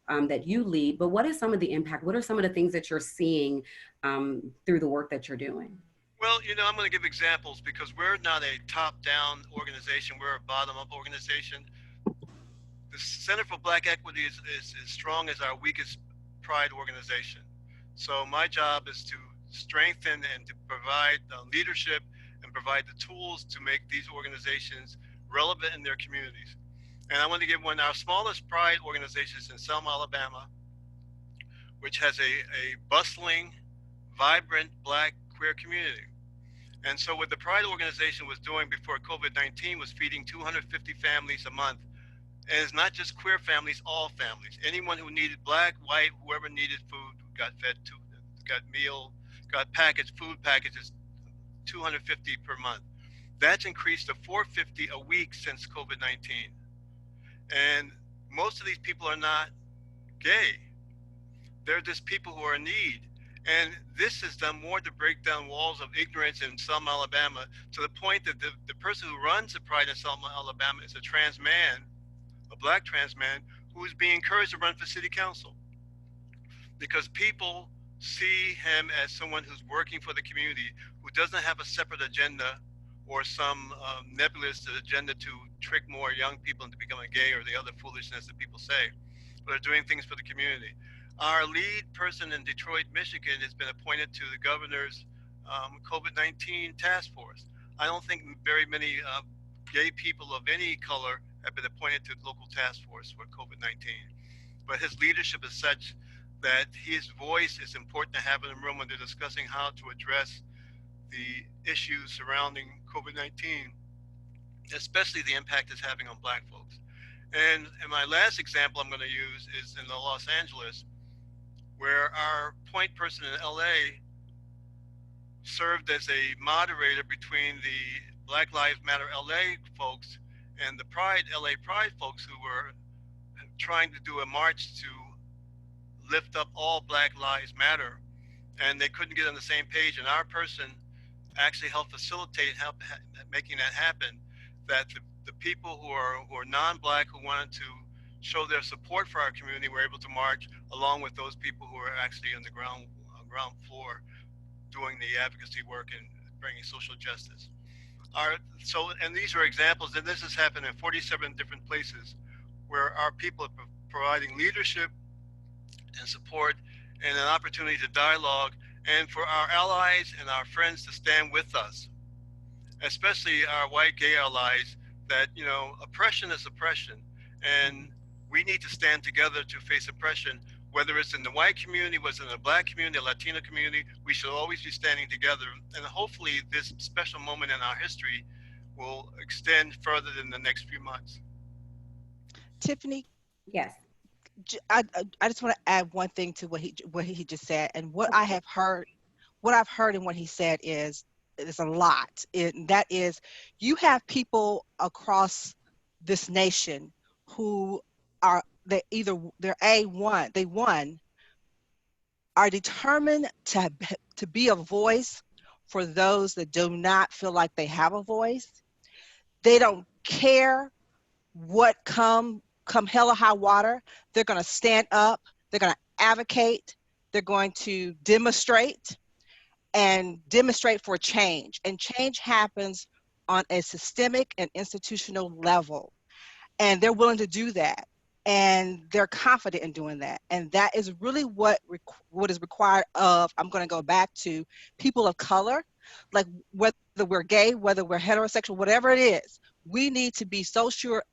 S4: lead, but what is some of the impact? What are some of the things that you're seeing through the work that you're doing?
S7: Well, I'm going to give examples because we're not a top-down organization. We're a bottom-up organization. The Center for Black Equity is as strong as our weakest pride organization. So my job is to strengthen and to provide leadership and provide the tools to make these organizations relevant in their communities. And I want to give one, our smallest pride organization is in Selma, Alabama, which has a bustling, vibrant Black queer community. And so what the Pride organization was doing before COVID-19 was feeding 250 families a month. And it's not just queer families, all families. Anyone who needed Black, white, whoever needed food got fed to, got packaged, food packages, 250 per month. That's increased to 450 a week since COVID-19. And most of these people are not gay. They're just people who are in need. And this has done more to break down walls of ignorance in Selma, Alabama, to the point that the person who runs the Pride in Selma, Alabama is a trans man, a Black trans man, who is being encouraged to run for city council. Because people see him as someone who's working for the community, who doesn't have a separate agenda or some nebulous agenda to trick more young people into becoming gay or the other foolishness that people say, but are doing things for the community. Our lead person in Detroit, Michigan has been appointed to the governor's COVID-19 task force. I don't think very many gay people of any color have been appointed to the local task force for COVID-19. But his leadership is such that his voice is important to have in the room when they're discussing how to address the issues surrounding COVID-19, especially the impact it's having on Black folks. And my last example I'm going to use is in Los Angeles, where our point person in LA served as a moderator between the Black Lives Matter LA folks and the LA Pride folks who were trying to do a march to lift up all Black Lives Matter. And they couldn't get on the same page. And our person actually helped facilitate making that happen, that the people who are non-Black who wanted to show their support for our community were able to march along with those people who are actually on the ground floor doing the advocacy work and bringing social justice. And these are examples, and this has happened in 47 different places where our people are providing leadership and support and an opportunity to dialogue, and for our allies and our friends to stand with us, especially our white gay allies, that, oppression is oppression. And we need to stand together to face oppression, whether it's in the white community, whether it's in the Black community, the Latino community. We should always be standing together. And hopefully this special moment in our history will extend further than the next few months.
S5: Tiffany,
S4: Yes.
S5: I just want to add one thing to what he just said, and what I've heard and what he said is a lot. That is, you have people across this nation who are they either they're they are determined to be a voice for those that do not feel like they have a voice. They don't care what come hell or high water. They're going to stand up. They're going to advocate. They're going to demonstrate for change. And change happens on a systemic and institutional level. And they're willing to do that. And they're confident in doing that. And that is really what is required of, I'm going to go back to people of color, like whether we're gay, whether we're heterosexual, whatever it is, we need to be so sure,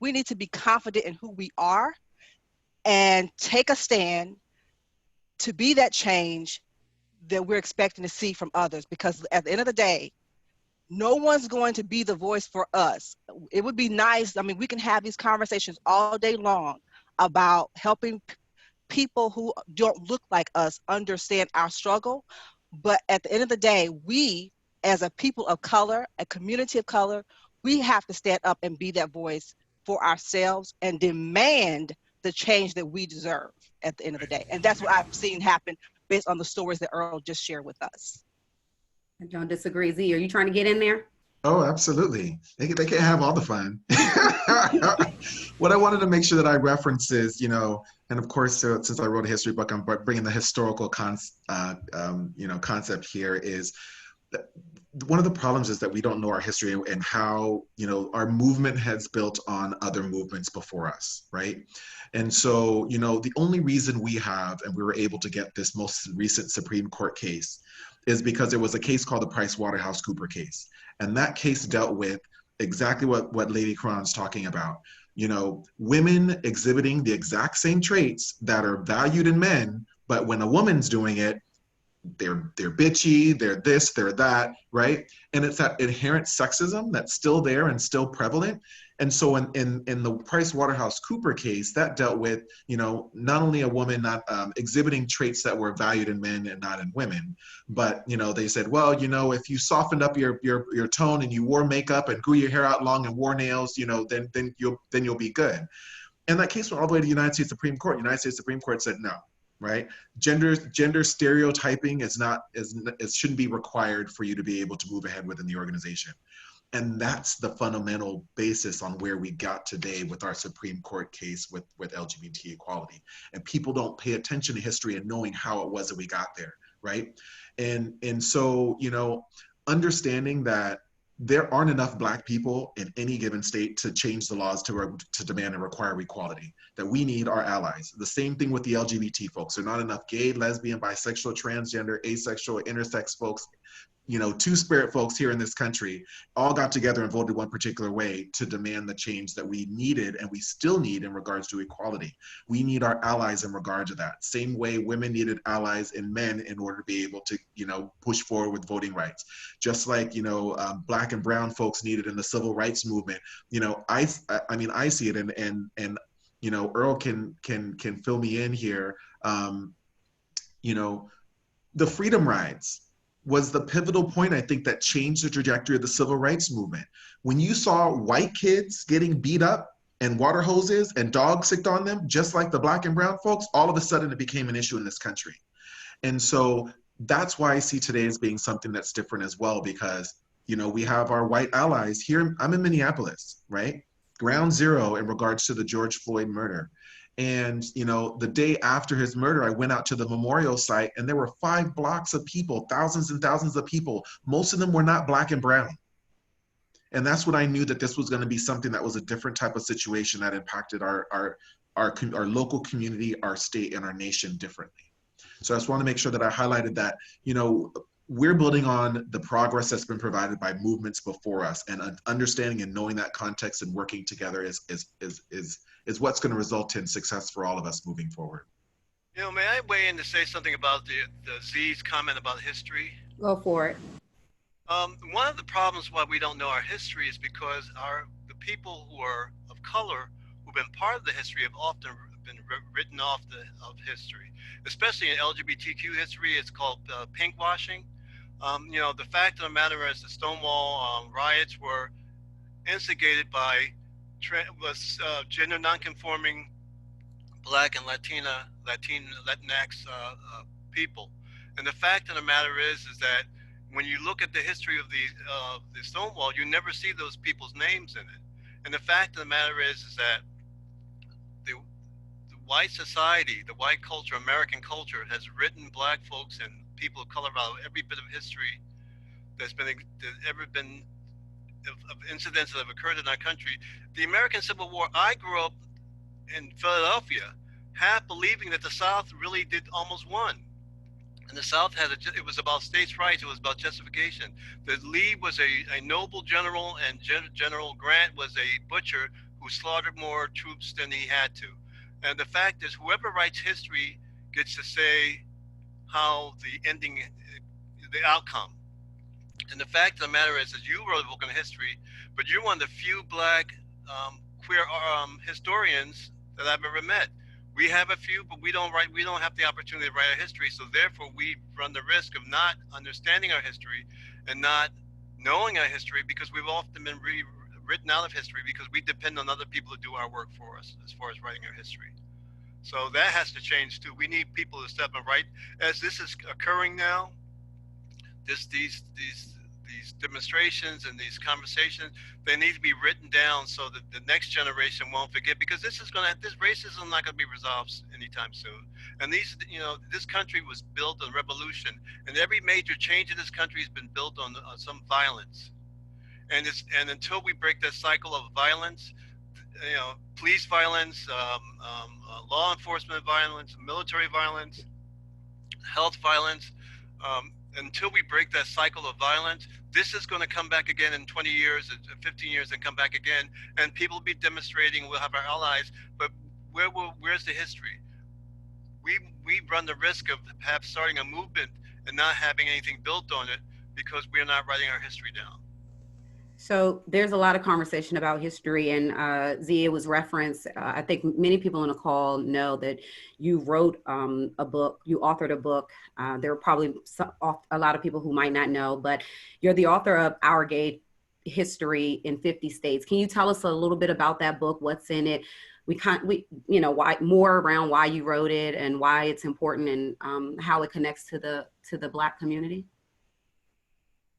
S5: we need to be confident in who we are and take a stand to be that change that we're expecting to see from others. Because at the end of the day, no one's going to be the voice for us. It would be nice. I mean, we can have these conversations all day long about helping people who don't look like us understand our struggle. But at the end of the day, we, as a people of color, a community of color, we have to stand up and be that voice for ourselves and demand the change that we deserve at the end of the day. And that's what I've seen happen based on the stories that Earl just shared with us.
S4: I don't disagree. Z, are you trying to get in there?
S6: Oh, absolutely. They can't have all the fun. What I wanted to make sure that I reference is, and of course, since I wrote a history book, I'm bringing the historical concept here is that one of the problems is that we don't know our history and how, our movement has built on other movements before us, right? And so, the only reason we were able to get this most recent Supreme Court case is because there was a case called the PricewaterhouseCoopers case. And that case dealt with exactly what Lady Keron's talking about. Women exhibiting the exact same traits that are valued in men, but when a woman's doing it, they're bitchy, they're this, they're that, right? And it's that inherent sexism that's still there and still prevalent. And so in the PricewaterhouseCoopers case, that dealt with, not only a woman not exhibiting traits that were valued in men and not in women, but, they said, well, if you softened up your tone and you wore makeup and grew your hair out long and wore nails, then you'll be good. And that case went all the way to the United States Supreme Court. United States Supreme Court said no. Right? Gender stereotyping it shouldn't be required for you to be able to move ahead within the organization. And that's the fundamental basis on where we got today with our Supreme Court case with LGBT equality. And people don't pay attention to history and knowing how it was that we got there, right? And so, understanding that there aren't enough Black people in any given state to change the laws to demand and require equality, that we need our allies. The same thing with the LGBT folks. There are not enough gay, lesbian, bisexual, transgender, asexual, intersex folks, two-spirit folks here in this country all got together and voted one particular way to demand the change that we needed and we still need in regards to equality. We need our allies in regard to that. Same way women needed allies in men in order to be able to, push forward with voting rights. Just like, Black and brown folks needed in the civil rights movement. I see it and Earl can fill me in here. The freedom rides was the pivotal point, I think, that changed the trajectory of the civil rights movement. When you saw white kids getting beat up and water hoses and dogs sicked on them, just like the Black and brown folks, all of a sudden it became an issue in this country. And so that's why I see today as being something that's different as well, because, we have our white allies here. I'm in Minneapolis, right? Ground zero in regards to the George Floyd murder. And, the day after his murder, I went out to the memorial site and there were 5 blocks of people, thousands and thousands of people. Most of them were not Black and brown. And that's when I knew that this was going to be something that was a different type of situation that impacted our local community, our state, and our nation differently. So I just want to make sure that I highlighted that, we're building on the progress that's been provided by movements before us, and understanding and knowing that context and working together is what's going to result in success for all of us moving forward.
S7: May I weigh in to say something about the Z's comment about history?
S4: Go for it.
S7: One of the problems why we don't know our history is because the people who are of color who've been part of the history have often been written off of history, especially in LGBTQ history. It's called pinkwashing. You know, the fact of the matter is the Stonewall riots were instigated by gender nonconforming Black and Latinx people. And the fact of the matter is that when you look at the history of the Stonewall, you never see those people's names in it. And the fact of the matter is that the white society, the white culture, American culture, has written Black folks and people of color out of every bit of history that's ever been of incidents that have occurred in our country. The American Civil War, I grew up in Philadelphia, half believing that the South really did almost won. And the South it was about states' rights, it was about justification. That Lee was a noble general, and General Grant was a butcher who slaughtered more troops than he had to. And the fact is, whoever writes history gets to say how the outcome. And the fact of the matter is that you wrote a book on history, but you're one of the few Black queer historians that I've ever met. We have a few, but we don't have the opportunity to write our history. So therefore, we run the risk of not understanding our history and not knowing our history, because we've often been written out of history because we depend on other people to do our work for us as far as writing our history. So that has to change too. We need people to step and write. As this is occurring now, these demonstrations and these conversations, they need to be written down so that the next generation won't forget, because this racism is not going to be resolved anytime soon. And this country was built on revolution, and every major change in this country has been built on some violence. And until we break that cycle of violence, police violence, law enforcement violence, military violence, health violence, until we break that cycle of violence, this is going to come back again in 20 years, 15 years, and come back again. And people will be demonstrating. We'll have our allies, but where's the history? We run the risk of perhaps starting a movement and not having anything built on it because we're not writing our history down.
S4: So there's a lot of conversation about history, and Zia was referenced. I think many people on the call know that you wrote a book, you authored a book. There are probably a lot of people who might not know, but you're the author of Our Gay History in 50 States. Can you tell us a little bit about that book? What's in it? Why more around why you wrote it and why it's important, and how it connects to the Black community?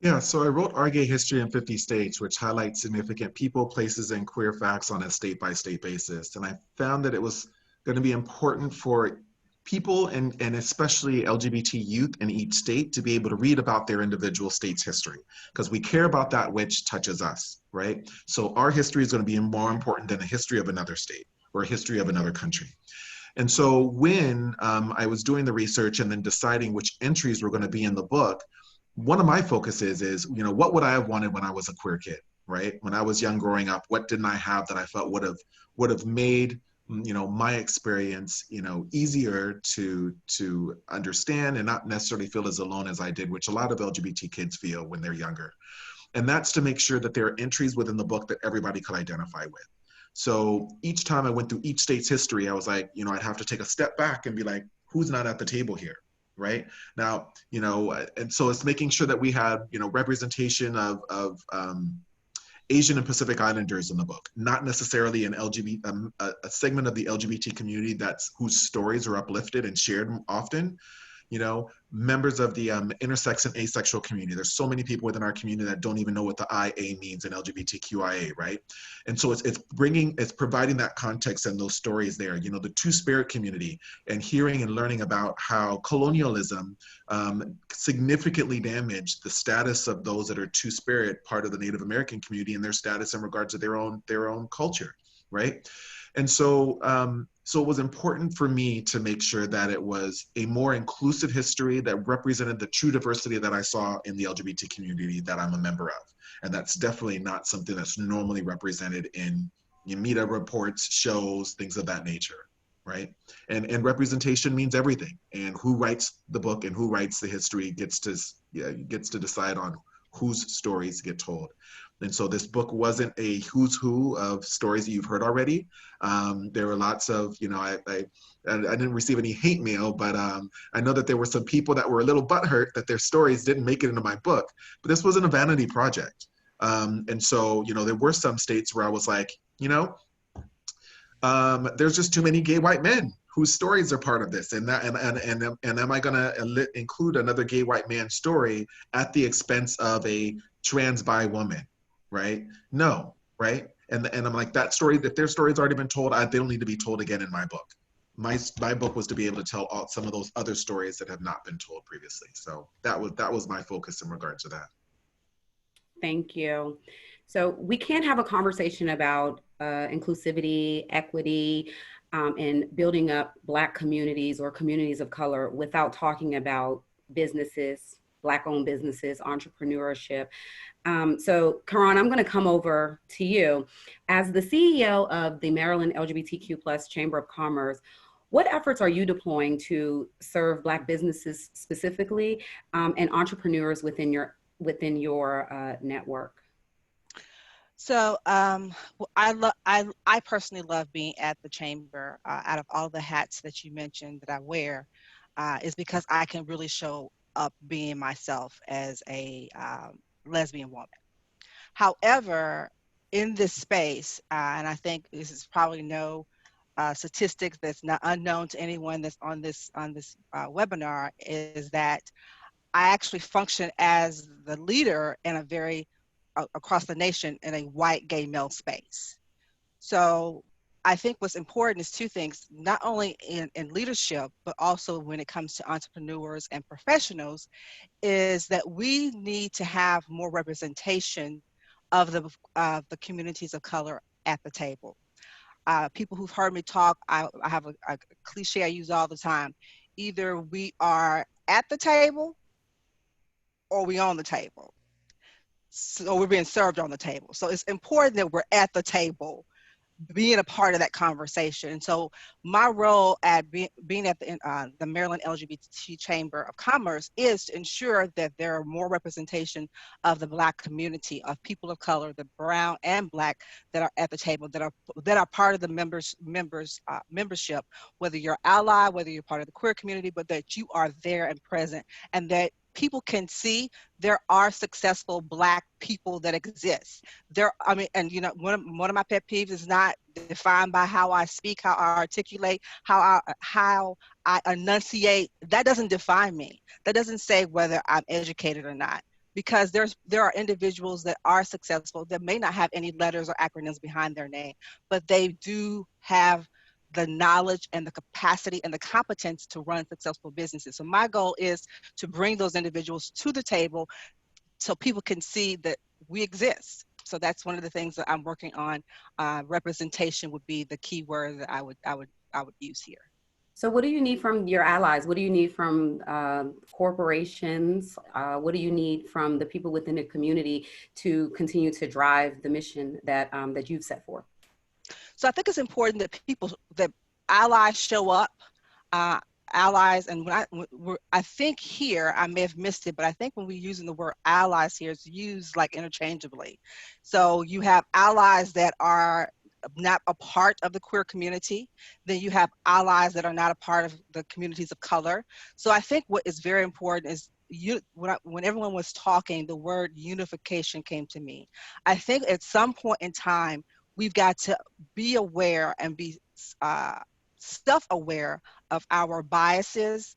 S6: Yeah, so I wrote Our Gay History in 50 States, which highlights significant people, places, and queer facts on a state-by-state basis. And I found that it was going to be important for people and especially LGBT youth in each state to be able to read about their individual state's history, because we care about that which touches us, right? So our history is going to be more important than the history of another state or a history of another country. And so when I was doing the research and then deciding which entries were going to be in the book, one of my focuses is, what would I have wanted when I was a queer kid, right? When I was young growing up, what didn't I have that I felt would have made, my experience, easier to understand and not necessarily feel as alone as I did, which a lot of LGBT kids feel when they're younger. And that's to make sure that there are entries within the book that everybody could identify with. So each time I went through each state's history, I was like, I'd have to take a step back and be like, who's not at the table here? Right now, and so it's making sure that we had, representation of Asian and Pacific Islanders in the book, not necessarily an a segment of the LGBT community whose stories are uplifted and shared often, members of the intersex and asexual community. There's so many people within our community that don't even know what the IA means in LGBTQIA, right? And so it's providing that context and those stories there, the Two-Spirit community, and hearing and learning about how colonialism significantly damaged the status of those that are Two-Spirit, part of the Native American community, and their status in regards to their own culture, right? And so, so it was important for me to make sure that it was a more inclusive history that represented the true diversity that I saw in the LGBT community that I'm a member of. And that's definitely not something that's normally represented in media reports, shows, things of that nature, right? And representation means everything. And who writes the book and who writes the history gets to decide on whose stories get told. And so this book wasn't a who's who of stories that you've heard already. There were lots of, you know, I didn't receive any hate mail, but I know that there were some people that were a little butthurt that their stories didn't make it into my book. But this wasn't a vanity project. And so, you know, there were some states where I was like, you know, there's just too many gay white men whose stories are part of this, and am I going to include another gay white man's story at the expense of a trans bi woman, right? No, right? And I'm like, that story, if their story's already been told, they don't need to be told again in my book. My book was to be able to tell some of those other stories that have not been told previously. So that was my focus in regard to that.
S4: Thank you. So we can't have a conversation about inclusivity, equity, and building up Black communities or communities of color without talking about businesses, Black-owned businesses, entrepreneurship. So Keron, I'm going to come over to you. As the CEO of the Maryland LGBTQ+ Chamber of Commerce, what efforts are you deploying to serve Black businesses specifically and entrepreneurs within your network?
S5: So I personally love being at the chamber. Out of all the hats that you mentioned that I wear, is because I can really show up being myself as a lesbian woman. However, in this space, and I think this is probably no statistics that's not unknown to anyone that's on this webinar, is that I actually function as the leader in a very across the nation in a white gay male space. So I think what's important is two things, not only in leadership, but also when it comes to entrepreneurs and professionals, is that we need to have more representation of the communities of color at the table. People who've heard me talk, I have a cliche I use all the time. Either we are at the table or we on the table. So we're being served on the table. So it's important that we're at the table, being a part of that conversation. And so my role at being at the Maryland LGBT Chamber of Commerce is to ensure that there are more representation of the Black community, of people of color, the brown and Black, that are at the table, that are part of the membership, whether you're ally, whether you're part of the queer community, but that you are there and present, and that people can see there are successful Black people that exist. And you know, one of my pet peeves is not defined by how I speak, how I articulate, how I enunciate. That doesn't define me. That doesn't say whether I'm educated or not. Because there are individuals that are successful that may not have any letters or acronyms behind their name, but they do have the knowledge and the capacity and the competence to run successful businesses. So my goal is to bring those individuals to the table so people can see that we exist. So that's one of the things that I'm working on. Representation would be the key word that I would use here.
S4: So what do you need from your allies? What do you need from corporations? What do you need from the people within the community to continue to drive the mission that you've set forth?
S5: So I think it's important that allies show up, allies, and I think here, I may have missed it, but I think when we're using the word allies here, it's used like interchangeably. So you have allies that are not a part of the queer community, then you have allies that are not a part of the communities of color. So I think what is very important is when everyone was talking, the word unification came to me. I think at some point in time, we've got to be aware and be self-aware of our biases,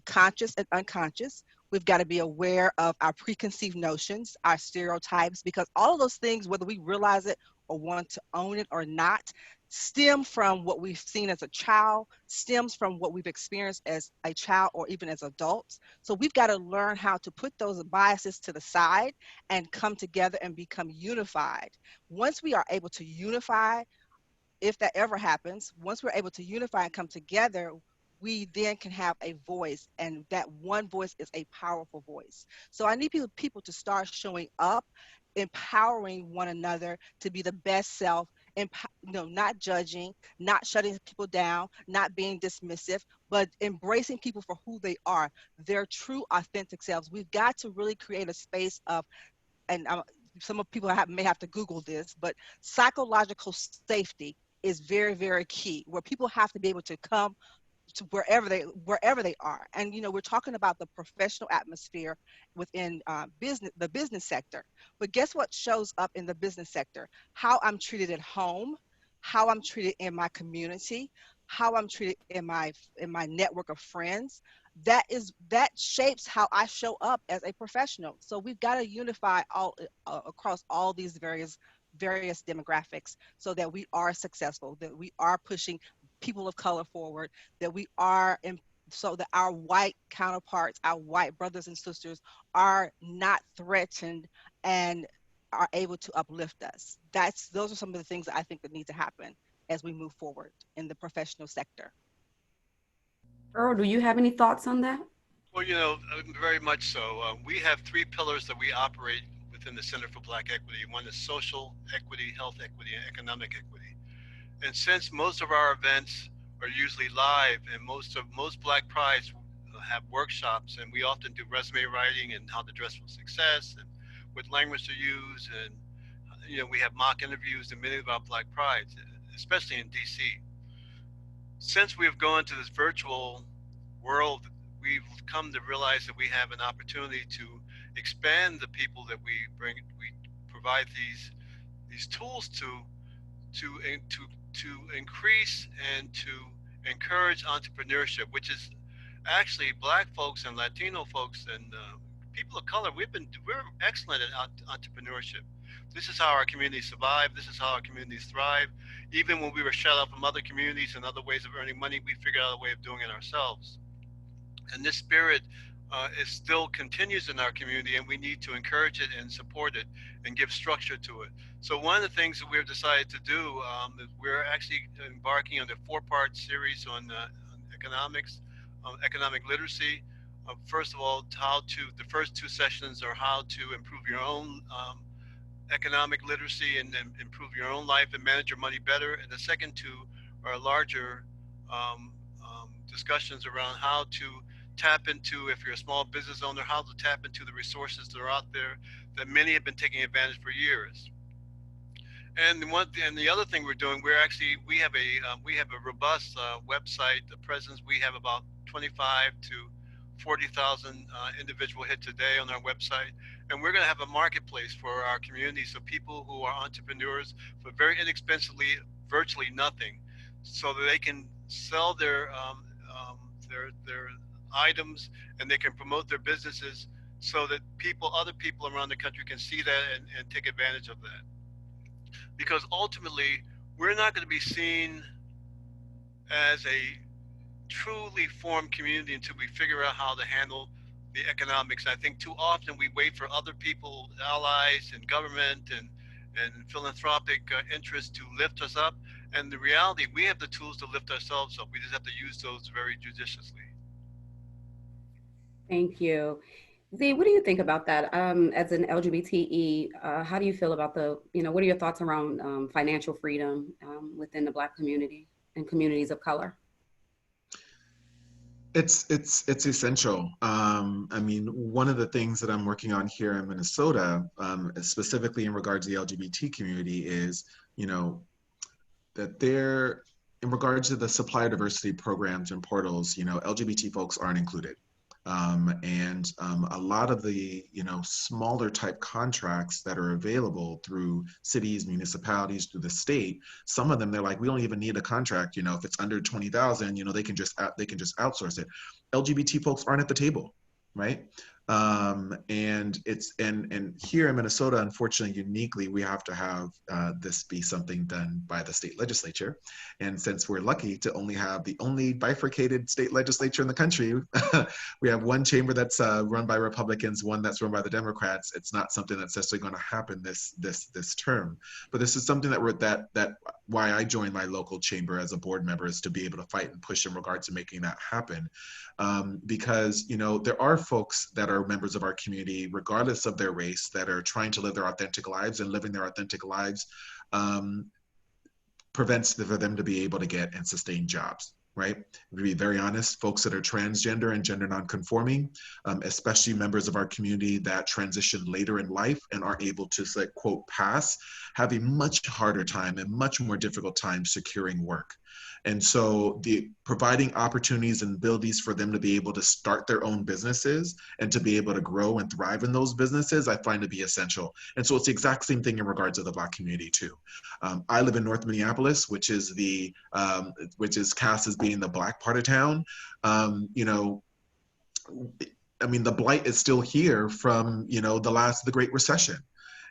S5: conscious and unconscious. We've got to be aware of our preconceived notions, our stereotypes, because all of those things, whether we realize it or want to own it or not, stem from what we've seen as a child, stems from what we've experienced as a child or even as adults. So we've got to learn how to put those biases to the side and come together and become unified. Once we are able to unify, if that ever happens, once we're able to unify and come together, we then can have a voice, and that one voice is a powerful voice. So I need people to start showing up, empowering one another to be the best self, not judging, not shutting people down, not being dismissive, but embracing people for who they are, their true, authentic selves. We've got to really create a space of, and some of people may have to Google this, but psychological safety is very, very key, where people have to be able to come to wherever they are. And we're talking about the professional atmosphere within the business sector. But guess what shows up in the business sector? How I'm treated at home, how I'm treated in my community, how I'm treated in my network of friends. That shapes how I show up as a professional. So we've got to unify all across all these various demographics so that we are successful, that we are pushing people of color forward, that we are so that our white counterparts, our white brothers and sisters are not threatened and are able to uplift us. Those are some of the things that I think that need to happen as we move forward in the professional sector.
S4: Earl, do you have any thoughts on that?
S7: Well, very much so. We have 3 pillars that we operate within the Center for Black Equity. One is social equity, health equity, and economic equity. And since most of our events are usually live, and most Black Prides have workshops, and we often do resume writing and how to dress for success and what language to use, and we have mock interviews in many of our Black Prides, especially in DC. Since we've gone to this virtual world, we've come to realize that we have an opportunity to expand the people that we bring. We provide these tools to increase and to encourage entrepreneurship, which is actually Black folks and Latino folks and people of color. We're excellent at entrepreneurship. This is how our communities survive. This is how our communities thrive. Even when we were shut out from other communities and other ways of earning money, we figured out a way of doing it ourselves. And this spirit still continues in our community, and we need to encourage it and support it and give structure to it. So one of the things that we've decided to do is we're actually embarking on a 4-part series on economics, economic literacy. First of all, the first 2 sessions are how to improve your own economic literacy and improve your own life and manage your money better. And the second 2 are larger discussions around how to tap into, if you're a small business owner, how to tap into the resources that are out there that many have been taking advantage for years. And the other thing we're doing, we have a robust website, the presence. We have about 25 to 40,000 individual hits a day on our website, and we're going to have a marketplace for our community, so people who are entrepreneurs for very inexpensively, virtually nothing, so that they can sell their items and they can promote their businesses, so that other people around the country can see that and take advantage of that. Because ultimately, we're not going to be seen as a truly formed community until we figure out how to handle the economics. I think too often we wait for other people, allies and government and philanthropic interests to lift us up. And the reality, we have the tools to lift ourselves up. We just have to use those very judiciously.
S4: Thank you. Zee, what do you think about that? As an LGBTE, how do you feel about what are your thoughts around financial freedom within the Black community and communities of color?
S6: It's essential. I mean, one of the things that I'm working on here in Minnesota, specifically in regard to the LGBT community, is, that in regards to the supplier diversity programs and portals, LGBT folks aren't included. And a lot of the, smaller type contracts that are available through cities, municipalities, through the state, some of them, they're like, we don't even need a contract. If it's under 20,000, they can just outsource it. LGBT folks aren't at the table, right? And here in Minnesota, unfortunately, uniquely, we have to have this be something done by the state legislature. And since we're lucky to only have the only bifurcated state legislature in the country, we have one chamber that's run by Republicans, one that's run by the Democrats. It's not something that's necessarily going to happen this term. But this is something that why I joined my local chamber as a board member, is to be able to fight and push in regards to making that happen. Because there are folks that are members of our community, regardless of their race, that are trying to live their authentic lives, and living their authentic lives prevents for them to be able to get and sustain jobs. right? To be very honest, folks that are transgender and gender nonconforming, especially members of our community that transition later in life and are able to, like, quote, pass, have a much harder time and much more difficult time securing work. And so the providing opportunities and abilities for them to be able to start their own businesses and to be able to grow and thrive in those businesses, I find to be essential. And so it's the exact same thing in regards to the Black community too. I live in North Minneapolis, which is cast as being the Black part of town. You know, I mean, the blight is still here from, you know, the Great Recession.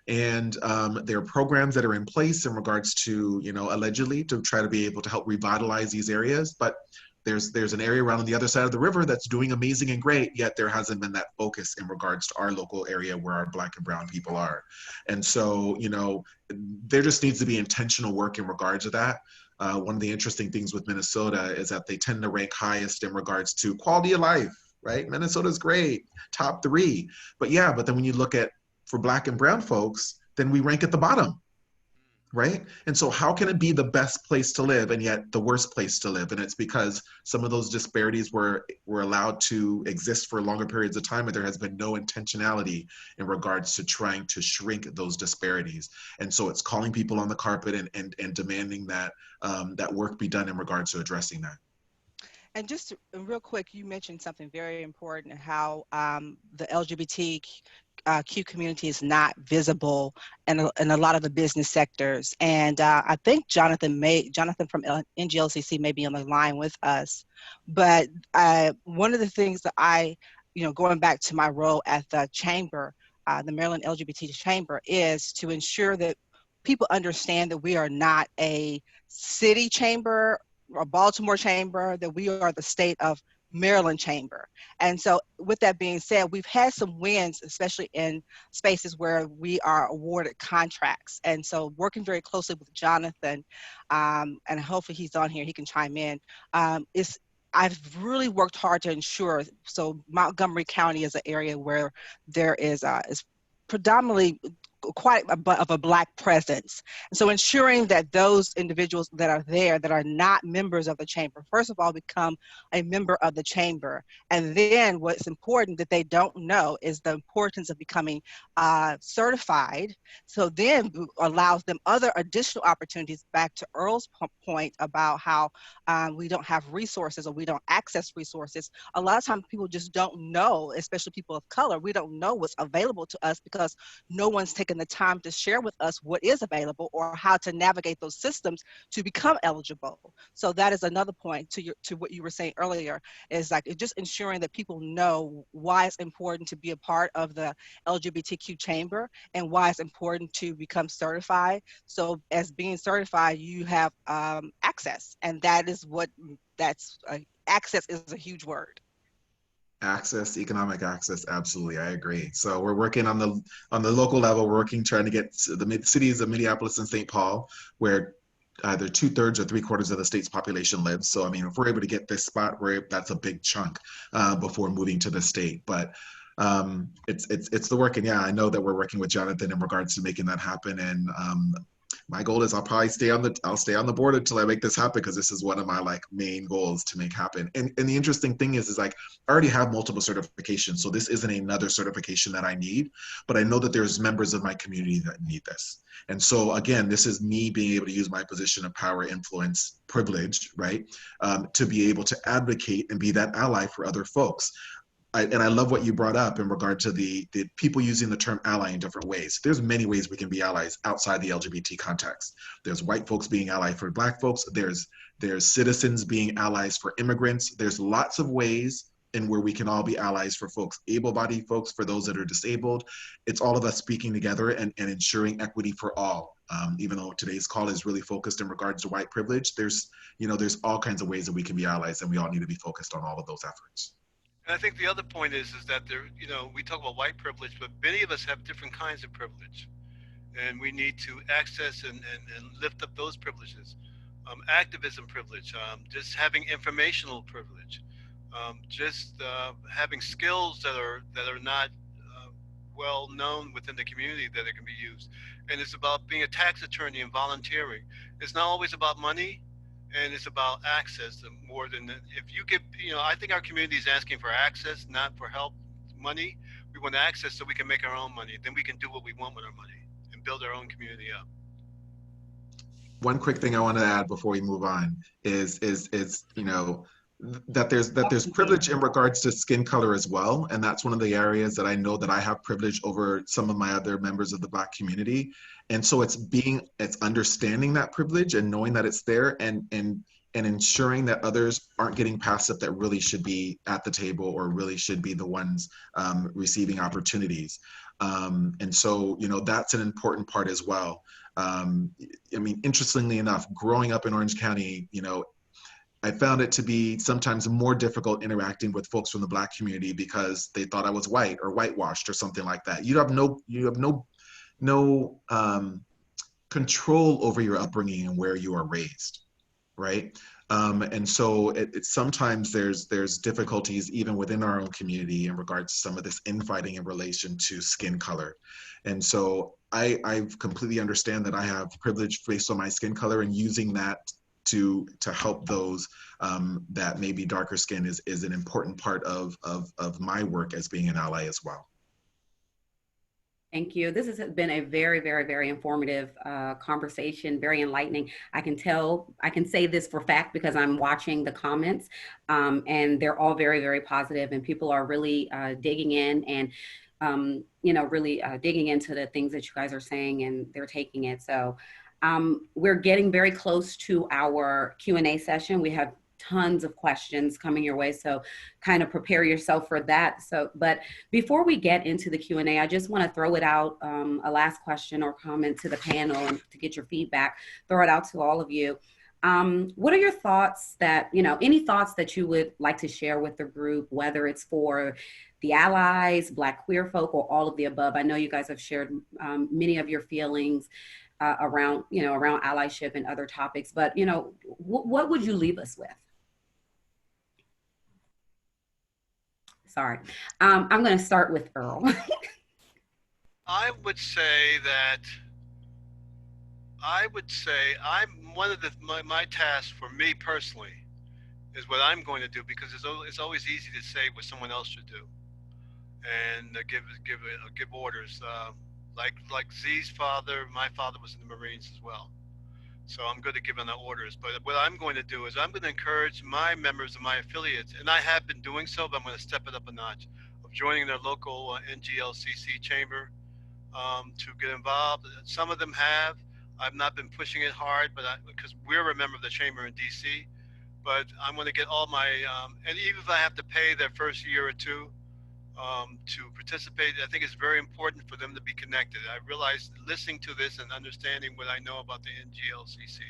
S6: And there are programs that are in place in regards to, you know, allegedly to try to be able to help revitalize these areas. But there's an area around on the other side of the river that's doing amazing and great, yet there hasn't been that focus in regards to our local area where our Black and brown people are. And so, you know, there just needs to be intentional work in regards to that. One of the interesting things with Minnesota is that they tend to rank highest in regards to quality of life, right? Minnesota's great, top 3. But then when you look at for Black and brown folks, then we rank at the bottom, right? And so how can it be the best place to live and yet the worst place to live? And it's because some of those disparities were allowed to exist for longer periods of time, and there has been no intentionality in regards to trying to shrink those disparities. And so it's calling people on the carpet and demanding that that work be done in regards to addressing that.
S5: And just real quick, you mentioned something very important, how the LGBTQ community is not visible in a lot of the business sectors. And I think Jonathan from NGLCC may be on the line with us. But one of the things that going back to my role at the chamber, the Maryland LGBT Chamber, is to ensure that people understand that we are not a city chamber or Baltimore chamber, that we are the state of Maryland chamber. And so with that being said, we've had some wins, especially in spaces where we are awarded contracts. And so working very closely with Jonathan, and hopefully he's on here, he can chime in, I've really worked hard to ensure, so Montgomery County is an area where there is predominantly quite of a Black presence. So ensuring that those individuals that are there that are not members of the chamber, first of all, become a member of the chamber. And then what's important that they don't know is the importance of becoming certified. So then allows them other additional opportunities, back to Earl's point about how we don't have resources or we don't access resources. A lot of times people just don't know, especially people of color, we don't know what's available to us because no one's taken the time to share with us what is available or how to navigate those systems to become eligible. So that is another point to what you were saying earlier, is like just ensuring that people know why it's important to be a part of the LGBTQ chamber and why it's important to become certified. So as being certified, you have access, and access is a huge word.
S6: Access, economic access, absolutely, I agree. So we're working on the local level. We're trying to get the cities of Minneapolis and St. Paul, where either 2/3 or 3/4 of the state's population lives. So I mean, if we're able to get this spot, that's a big chunk before moving to the state. But it's the work, and yeah, I know that we're working with Jonathan in regards to making that happen. And my goal is I'll probably stay on the board until I make this happen, because this is one of my main goals to make happen. And the interesting thing is I already have multiple certifications, so this isn't another certification that I need, but I know that there's members of my community that need this. And so again, this is me being able to use my position of power, influence, privilege, right, to be able to advocate and be that ally for other folks. And I love what you brought up in regard to the people using the term ally in different ways. There's many ways we can be allies outside the LGBT context. There's white folks being allies for Black folks. There's citizens being allies for immigrants. There's lots of ways in where we can all be allies for folks, able-bodied folks, for those that are disabled. It's all of us speaking together and ensuring equity for all. Even though today's call is really focused in regards to white privilege, there's all kinds of ways that we can be allies, and we all need to be focused on all of those efforts.
S7: And I think the other point is that there, we talk about white privilege, but many of us have different kinds of privilege, and we need to access and lift up those privileges. Activism privilege, just having informational privilege, just having skills that are not well known within the community that it can be used. And it's about being a tax attorney and volunteering. It's not always about money. and it's about access more than if you give, I think our community is asking for access, not for help, money. We want access so we can make our own money. Then we can do what we want with our money and build our own community up.
S6: One quick thing I want to add before we move on is that there's privilege in regards to skin color as well, and that's one of the areas that I know that I have privilege over some of my other members of the Black community. And so it's understanding that privilege and knowing that it's there, and ensuring that others aren't getting passed up that really should be at the table or really should be the ones receiving opportunities. And so, that's an important part as well. I mean, interestingly enough, growing up in Orange County, I found it to be sometimes more difficult interacting with folks from the Black community because they thought I was white or whitewashed or something like that. You have no control over your upbringing and where you are raised, right? And so sometimes there's difficulties even within our own community in regards to some of this infighting in relation to skin color. And so I completely understand that I have privilege based on my skin color, and using that to help those that may be darker skin is an important part of my work as being an ally as well.
S4: Thank you. This has been a very, very, very informative conversation, very enlightening. I can say this for fact because I'm watching the comments and they're all very, very positive, and people are really digging in and, really digging into the things that you guys are saying, and they're taking it. So we're getting very close to our Q&A session. We have tons of questions coming your way, so kind of prepare yourself for that. But before we get into the Q&A, I just want to throw it out, a last question or comment to the panel and to get your feedback, throw it out to all of you. What are your thoughts any thoughts that you would like to share with the group, whether it's for the allies, Black queer folk, or all of the above? I know you guys have shared many of your feelings around allyship and other topics, but what would you leave us with? Sorry, I'm going to start with Earl.
S7: I would say my task for me personally is what I'm going to do, because it's always easy to say what someone else should do and give orders. Like Z's father, my father was in the Marines as well. So I'm good at giving out orders. But what I'm going to do is I'm going to encourage my members of my affiliates, and I have been doing so, but I'm going to step it up a notch, of joining their local NGLCC chamber to get involved. Some of them have. I've not been pushing it hard, but because we're a member of the chamber in DC, but I'm going to get all my, and even if I have to pay their first year or two, to participate, I think it's very important for them to be connected. I realized listening to this and understanding what I know about the NGLCC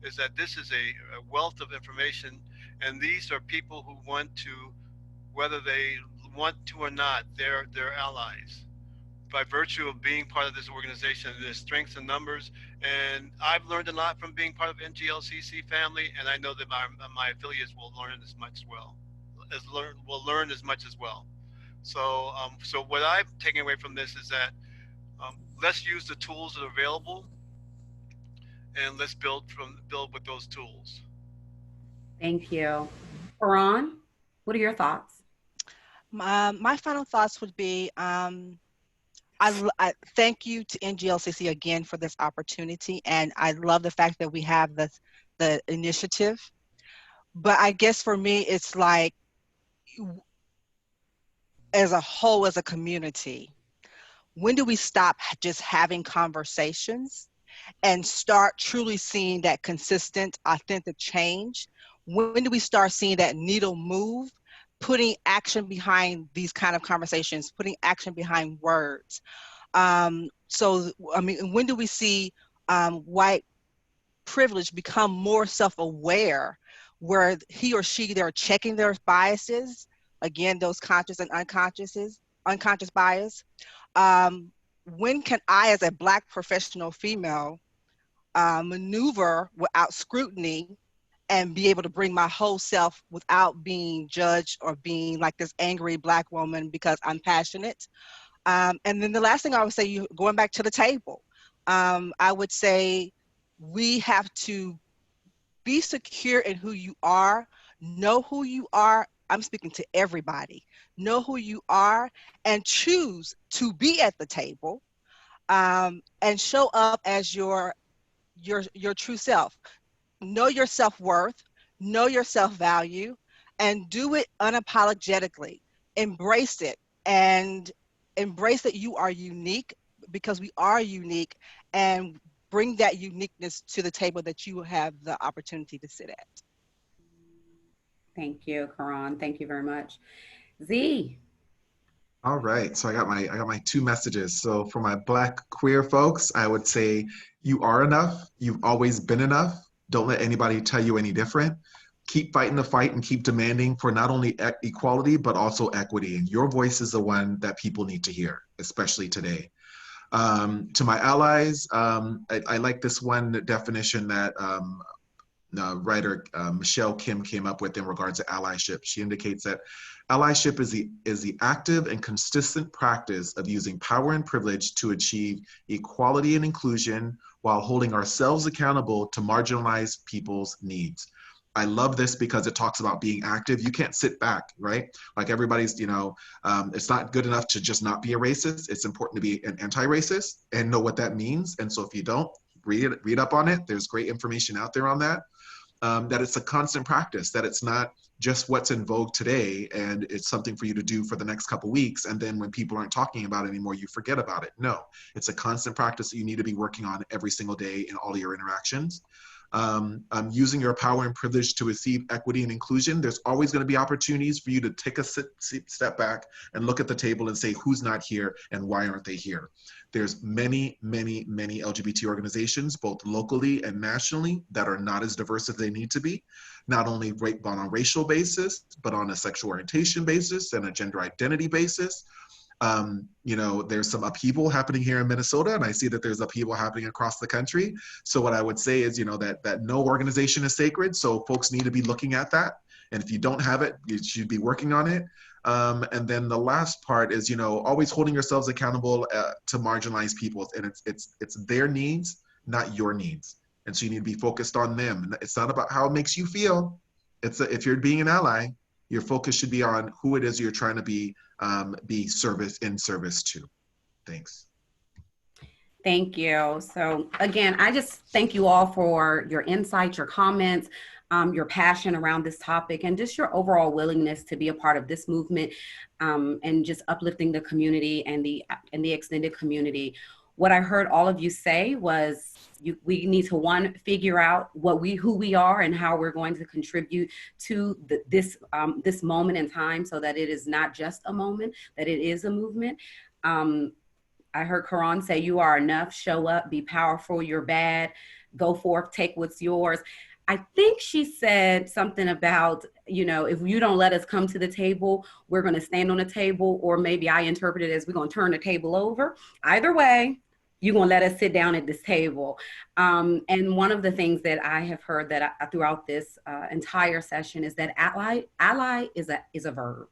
S7: is that this is a wealth of information, and these are people who want to, whether they want to or not, they're allies. By virtue of being part of this organization, there's strengths in numbers, and I've learned a lot from being part of NGLCC family, and I know that my affiliates will learn as much as well. So, so what I'm taking away from this is that let's use the tools that are available, and let's build with those tools.
S4: Thank you. Keron, what are your thoughts?
S5: My final thoughts would be, I thank you to NGLCC again for this opportunity, and I love the fact that we have the initiative. But I guess for me, it's like, as a whole, as a community, when do we stop just having conversations and start truly seeing that consistent, authentic change? When do we start seeing that needle move, putting action behind these kind of conversations, putting action behind words? So, I mean, when do we see white privilege become more self-aware, where he or she, they're checking their biases, again, those conscious and unconscious bias? When can I, as a Black professional female, maneuver without scrutiny and be able to bring my whole self without being judged or being like this angry Black woman because I'm passionate? And then the last thing I would say, going back to the table, I would say we have to be secure in who you are, know who you are. I'm speaking to everybody. Know who you are and choose to be at the table, and show up as your true self. Know your self-worth, know your self-value, and do it unapologetically. Embrace it, and embrace that you are unique, because we are unique, and bring that uniqueness to the table that you have the opportunity to sit at.
S4: Thank you, Keron. Thank you very much. Z.
S6: All right, so I got my two messages. So for my Black queer folks, I would say you are enough. You've always been enough. Don't let anybody tell you any different. Keep fighting the fight and keep demanding for not only equality, but also equity. And your voice is the one that people need to hear, especially today. To my allies, I like this one definition that writer Michelle Kim came up with in regards to allyship. She indicates that allyship is the active and consistent practice of using power and privilege to achieve equality and inclusion while holding ourselves accountable to marginalized people's needs. I love this because it talks about being active. You can't sit back, right? Like everybody's, it's not good enough to just not be a racist. It's important to be an anti-racist and know what that means. And so if you don't, read up on it. There's great information out there on that. That it's a constant practice, that it's not just what's in vogue today and it's something for you to do for the next couple of weeks, and then when people aren't talking about it anymore, you forget about it. No, it's a constant practice that you need to be working on every single day in all of your interactions. Using your power and privilege to receive equity and inclusion, there's always going to be opportunities for you to take a step back and look at the table and say who's not here and why aren't they here. There's many, many, many LGBT organizations, both locally and nationally, that are not as diverse as they need to be, not only on a racial basis, but on a sexual orientation basis and a gender identity basis. There's some upheaval happening here in Minnesota, and I see that there's upheaval happening across the country. So what I would say is, that no organization is sacred. So folks need to be looking at that. And if you don't have it, you should be working on it. And then the last part is, always holding yourselves accountable to marginalized people. And it's their needs, not your needs. And so you need to be focused on them. It's not about how it makes you feel. If you're being an ally, your focus should be on who it is you're trying to be in service to. Thanks.
S4: Thank you. So again, I just thank you all for your insights, your comments, your passion around this topic, and just your overall willingness to be a part of this movement, and just uplifting the community and the extended community. What I heard all of you say was we need to figure out who we are and how we're going to contribute to this moment in time, so that it is not just a moment, that it is a movement. I heard Keron say, you are enough, show up, be powerful, you're bad, go forth, take what's yours. I think she said something about, if you don't let us come to the table, we're going to stand on the table, or maybe I interpret it as we're going to turn the table over. Either way, you're going to let us sit down at this table. And one of the things that I have heard that throughout this entire session is that ally is a verb.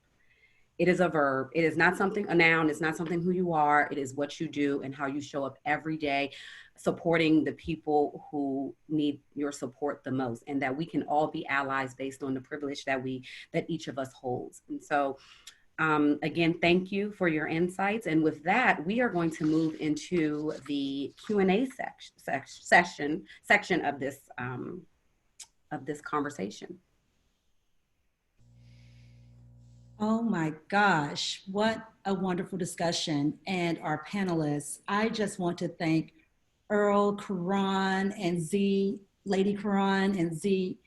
S4: It is a verb. It is not a noun. It's not something who you are. It is what you do and how you show up every day, supporting the people who need your support the most, and that we can all be allies based on the privilege that each of us holds. And so, again, thank you for your insights. And with that, we are going to move into the Q&A section of this conversation.
S2: Oh my gosh, what a wonderful discussion. And our panelists, I just want to thank Earl, Keron, and Z, Lady Keron and Z.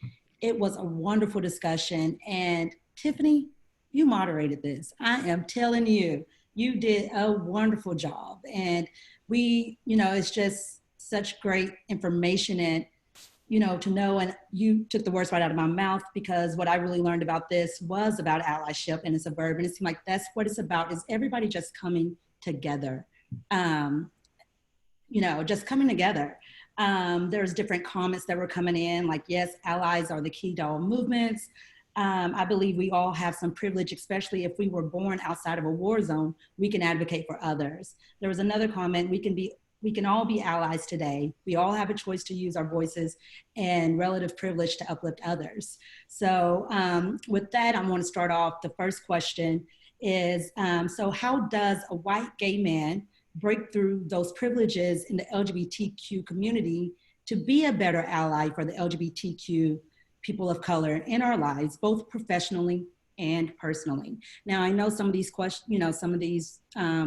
S2: It was a wonderful discussion. And Tiffany, you moderated this. I am telling you, you did a wonderful job. And it's just such great information and, to know, and you took the words right out of my mouth, because what I really learned about this was about allyship, and it's a verb, and it seemed like that's what it's about, is everybody just coming together, just coming together. There's different comments that were coming in, like, yes, allies are the key to all movements. I believe we all have some privilege, especially if we were born outside of a war zone, we can advocate for others. There was another comment, we can be we can all be allies today. We all have a choice to use our voices and relative privilege to uplift others. So with that, I'm going to start off. The first question is, so how does a white gay man break through those privileges in the LGBTQ community to be a better ally for the LGBTQ people of color in our lives, both professionally and personally? Now, I know some of these questions,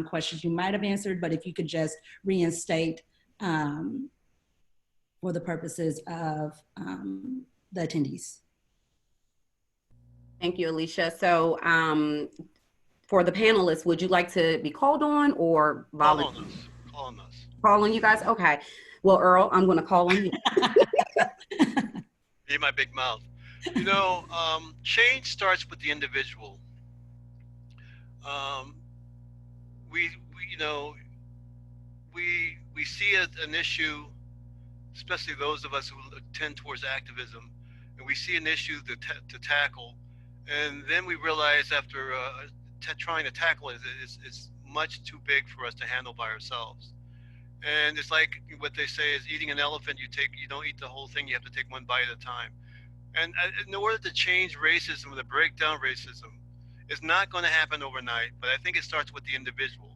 S2: questions you might have answered, but if you could just reinstate for the purposes of the attendees.
S4: Thank you, Alicia. So for the panelists, would you like to be called on or volunteer?
S7: Call on us.
S4: Call on you guys? Okay. Well, Earl, I'm going to call on you.
S7: Be my big mouth. Change starts with the individual. We see an issue, especially those of us who tend towards activism, and we see an issue to tackle, and then we realize after trying to tackle it, it's much too big for us to handle by ourselves. And it's like what they say is eating an elephant, you don't eat the whole thing, you have to take one bite at a time. And in order to change racism, or to break down racism, it's not going to happen overnight, but I think it starts with the individual.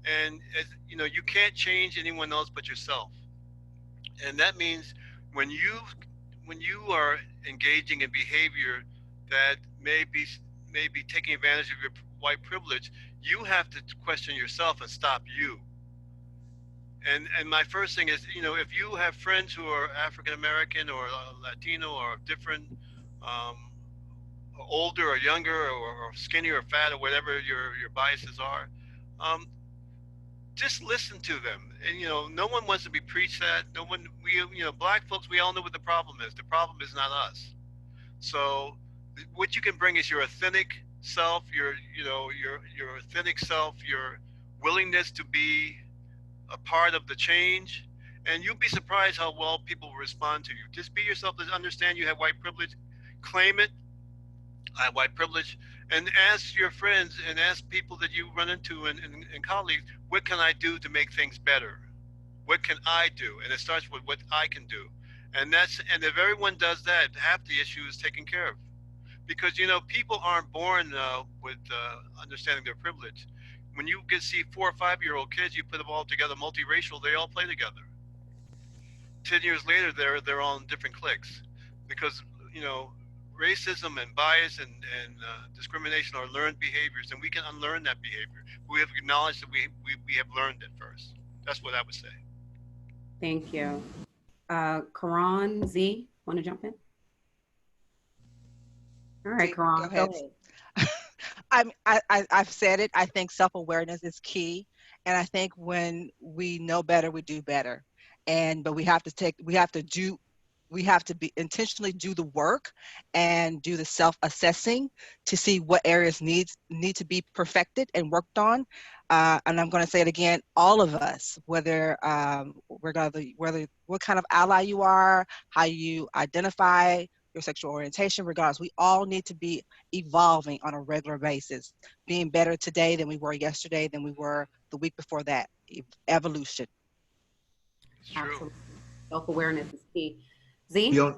S7: And you can't change anyone else but yourself. And that means when you are engaging in behavior that may be taking advantage of your white privilege, you have to question yourself and stop you. And my first thing is, if you have friends who are African American or Latino or different, older or younger or skinny or fat or whatever your biases are, just listen to them. And no one wants to be preached at. No one. Black folks, we all know what the problem is. The problem is not us. So what you can bring is your authentic self, your authentic self, your willingness to be a part of the change, and you'll be surprised how well people respond to you. Just be yourself. Just understand you have white privilege, claim it. I have white privilege, and ask your friends and ask people that you run into and colleagues, what can I do to make things better? What can I do? And it starts with what I can do. And if everyone does that, half the issue is taken care of. Because people aren't born with understanding their privilege. When you see 4 or 5-year-old kids, you put them all together, multiracial, they all play together. 10 years later, they're all in different cliques, because racism and bias and discrimination are learned behaviors, and we can unlearn that behavior. We have acknowledged that we have learned it first. That's what I would say.
S4: Thank you. Keron, Z, want to jump in? All right, Keron, go ahead.
S5: I've said it. I think self-awareness is key, and I think when we know better, we do better. But we have to be intentionally do the work and do the self-assessing to see what areas need to be perfected and worked on. And I'm going to say it again: all of us, whether what kind of ally you are, how you identify your sexual orientation, regardless, we all need to be evolving on a regular basis, being better today than we were yesterday, than we were the week before that. Evolution.
S7: It's true.
S4: Absolutely. Self-awareness is key. Z?
S6: The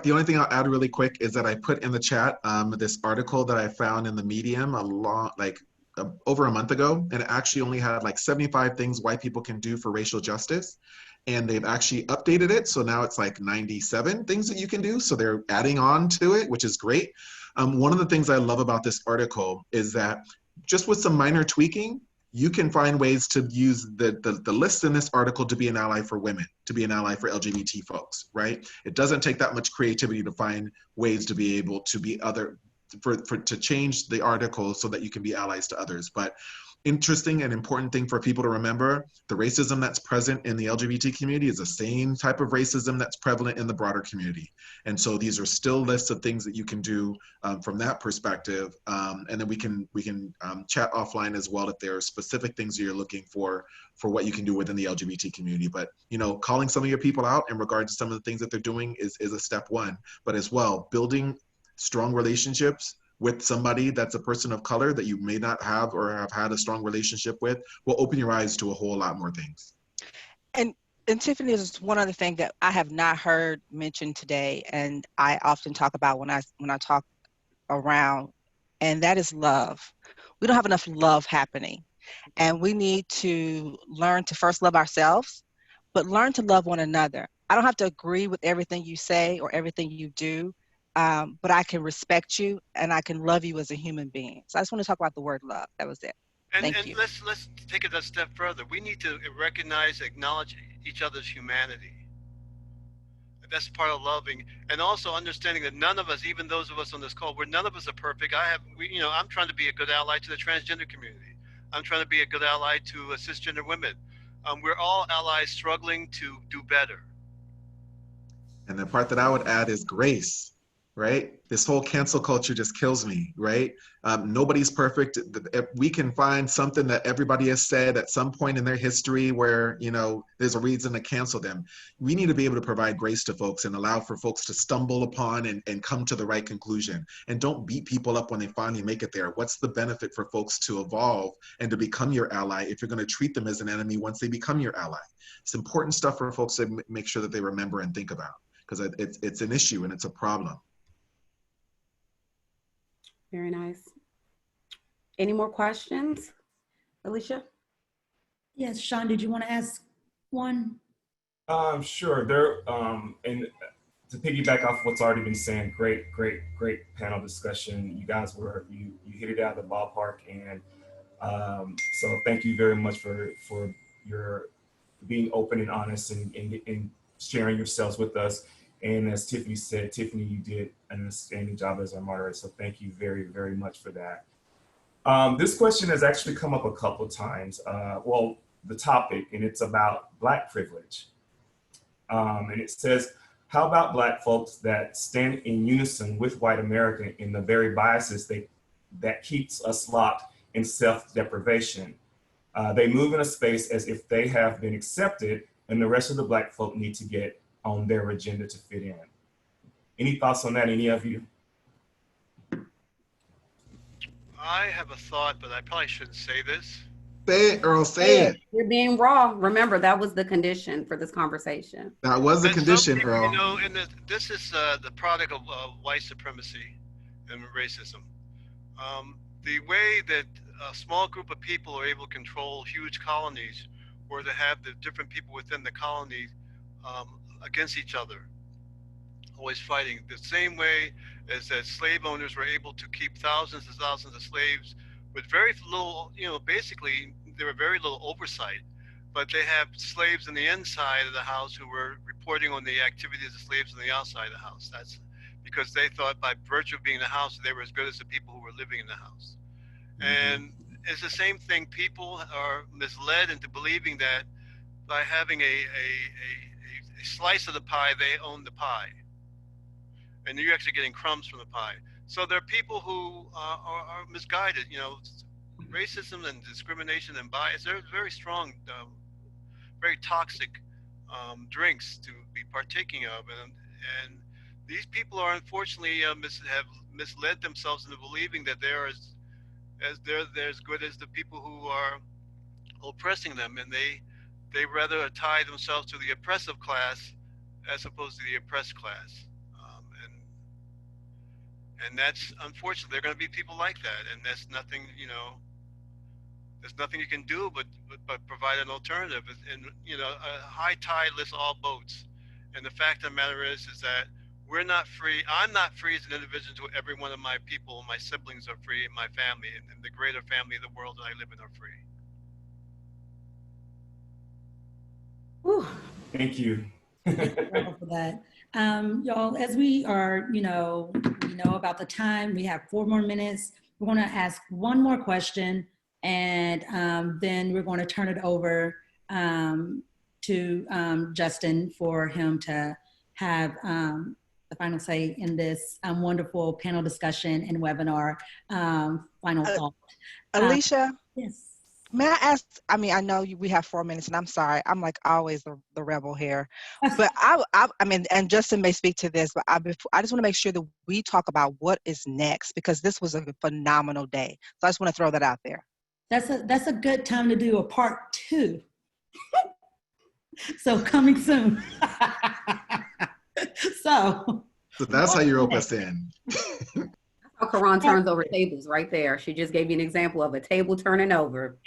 S6: only thing I'll add really quick is that I put in the chat this article that I found in the Medium over a month ago, and it actually only had 75 things white people can do for racial justice. And they've actually updated it. So now it's 97 things that you can do. So they're adding on to it, which is great. One of the things I love about this article is that just with some minor tweaking, you can find ways to use the list in this article to be an ally for women, to be an ally for LGBT folks, right? It doesn't take that much creativity to find ways to be able to be to change the article so that you can be allies to others. But interesting and important thing for people to remember, the racism that's present in the LGBT community is the same type of racism that's prevalent in the broader community. And so these are still lists of things that you can do from that perspective. And then we can chat offline as well if there are specific things that you're looking for what you can do within the LGBT community. But calling some of your people out in regard to some of the things that they're doing is a step one. But as well, building strong relationships with somebody that's a person of color that you may not have or have had a strong relationship with will open your eyes to a whole lot more things.
S5: And Tiffany, is one other thing that I have not heard mentioned today, and I often talk about when I talk around, and that is love. We don't have enough love happening, and we need to learn to first love ourselves, but learn to love one another. I don't have to agree with everything you say or everything you do, but I can respect you and I can love you as a human being. So I just want to talk about the word love. That was it.
S7: And
S5: Thank you.
S7: let's take it a step further. We need to recognize, acknowledge each other's humanity. That's part of loving, and also understanding that none of us, even those of us on this call, none of us are perfect. I'm trying to be a good ally to the transgender community. I'm trying to be a good ally to cisgender women. We're all allies struggling to do better.
S6: And the part that I would add is grace, right? This whole cancel culture just kills me, right? Nobody's perfect. We can find something that everybody has said at some point in their history where, there's a reason to cancel them. We need to be able to provide grace to folks and allow for folks to stumble upon and come to the right conclusion. And don't beat people up when they finally make it there. What's the benefit for folks to evolve and to become your ally if you're going to treat them as an enemy once they become your ally? It's important stuff for folks to make sure that they remember and think about, because it's an issue and it's a problem.
S4: Very nice. Any more questions, Alicia?
S2: Yes, Sean, did you want to ask one?
S3: Sure. And to piggyback off what's already been saying, great panel discussion. You guys you hit it out of the ballpark, and so thank you very much for your being open and honest and sharing yourselves with us. And as Tiffany said, Tiffany, you did an outstanding job as our moderator, so thank you very, very much for that. This question has actually come up a couple of times. The topic, and it's about Black privilege. And it says, how about Black folks that stand in unison with white America in the very biases that keeps us locked in self-deprivation? They move in a space as if they have been accepted and the rest of the Black folk need to get on their agenda to fit in. Any thoughts on that, any of you?
S7: I have a thought, but I probably shouldn't say this.
S6: Say it, Earl, say it.
S4: You're being raw. Remember, that was the condition for this conversation.
S6: That was the condition,
S7: people,
S6: Earl.
S7: This is the product of white supremacy and racism. The way that a small group of people are able to control huge colonies, or to have the different people within the colony against each other, always fighting. The same way as that slave owners were able to keep thousands and thousands of slaves with very little, basically there were very little oversight, but they have slaves on the inside of the house who were reporting on the activities of slaves on the outside of the house. That's because they thought by virtue of being in the house, they were as good as the people who were living in the house. And it's the same thing. People are misled into believing that by having a slice of the pie, they own the pie. And you're actually getting crumbs from the pie. So there are people who are misguided. Racism and discrimination and bias, they're very strong, very toxic drinks to be partaking of. And these people are unfortunately have misled themselves into believing that they're as good as the people who are oppressing them. And they rather tie themselves to the oppressive class as opposed to the oppressed class. And that's unfortunate. There are going to be people like that, and that's nothing, there's nothing you can do but provide an alternative. And a high tide lifts all boats. And the fact of the matter is that we're not free. I'm not free as an individual until every one of my people, my siblings are free, and my family, and the greater family of the world that I live in are free.
S2: Whew.
S3: Thank you.
S2: For that. Y'all, as we are, we know about the time, we have 4 more minutes. We're going to ask one more question, and then we're going to turn it over to Justin for him to have the final say in this wonderful panel discussion and webinar. Final thought.
S5: Alicia?
S2: Yes.
S5: May I ask, I know we have 4 minutes, and I'm sorry, I'm like always the rebel here. But and Justin may speak to this, but I just want to make sure that we talk about what is next, because this was a phenomenal day. So I just want to throw that out there.
S2: That's a good time to do a part 2. So coming soon. So
S6: that's how you rope us in.
S4: How Keron turns over tables right there. She just gave you an example of a table turning over.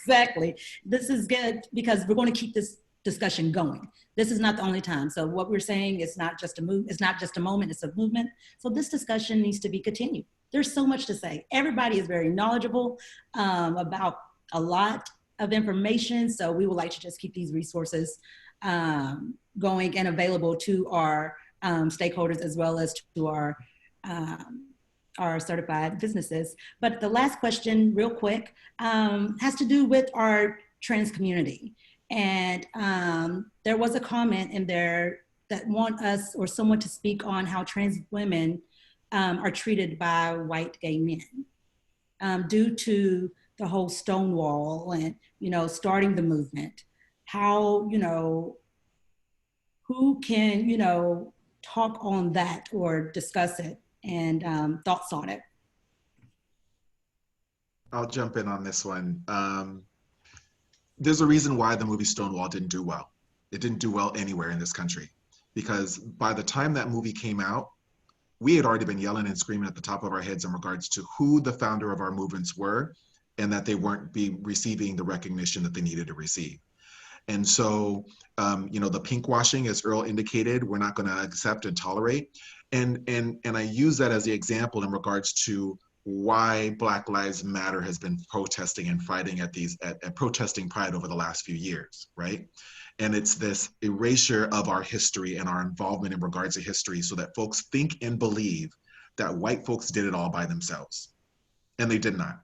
S2: exactly. This is good because we're going to keep this discussion going. This is not the only time. So what we're saying is not just a move. It's not just a moment. It's a movement. So this discussion needs to be continued. There's so much to say. Everybody is very knowledgeable about a lot of information. So we would like to just keep these resources going and available to our stakeholders as well as to our certified businesses. But the last question, real quick, has to do with our trans community. And there was a comment in there that want us or someone to speak on how trans women are treated by white gay men due to the whole Stonewall and, you know, starting the movement. How, you know, who can, you know, talk on that or discuss it and thoughts on it?
S6: I'll jump in on this one. There's a reason why the movie Stonewall didn't do well. It didn't do well anywhere in this country, because by the time that movie came out, we had already been yelling and screaming at the top of our heads in regards to who the founder of our movements were and that they weren't receiving the recognition that they needed to receive. And so, you know, the pinkwashing, as Earl indicated, we're not going to accept and tolerate. And I use that as the example in regards to why Black Lives Matter has been protesting and fighting at protesting Pride over the last few years, right? And it's this erasure of our history and our involvement in regards to history so that folks think and believe that white folks did it all by themselves. And they did not.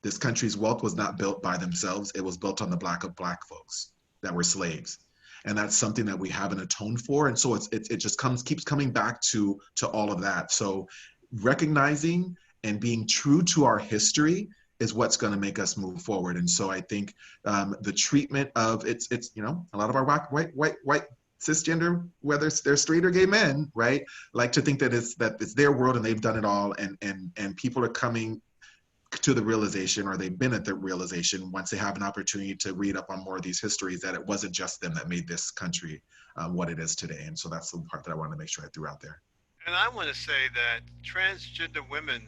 S6: This country's wealth was not built by themselves. It was built on the back of Black folks that were slaves. And that's something that we haven't atoned for. And so it just keeps coming back to all of that. So recognizing and being true to our history is what's going to make us move forward. And so I think the treatment of it's you know, a lot of our white cisgender, whether they're straight or gay men, right, like to think that it's their world and they've done it all, and people are coming to the realization, or they've been at the realization once they have an opportunity to read up on more of these histories, that it wasn't just them that made this country what it is today. And so that's the part that I wanted to make sure I threw out there.
S7: And I want to say that transgender women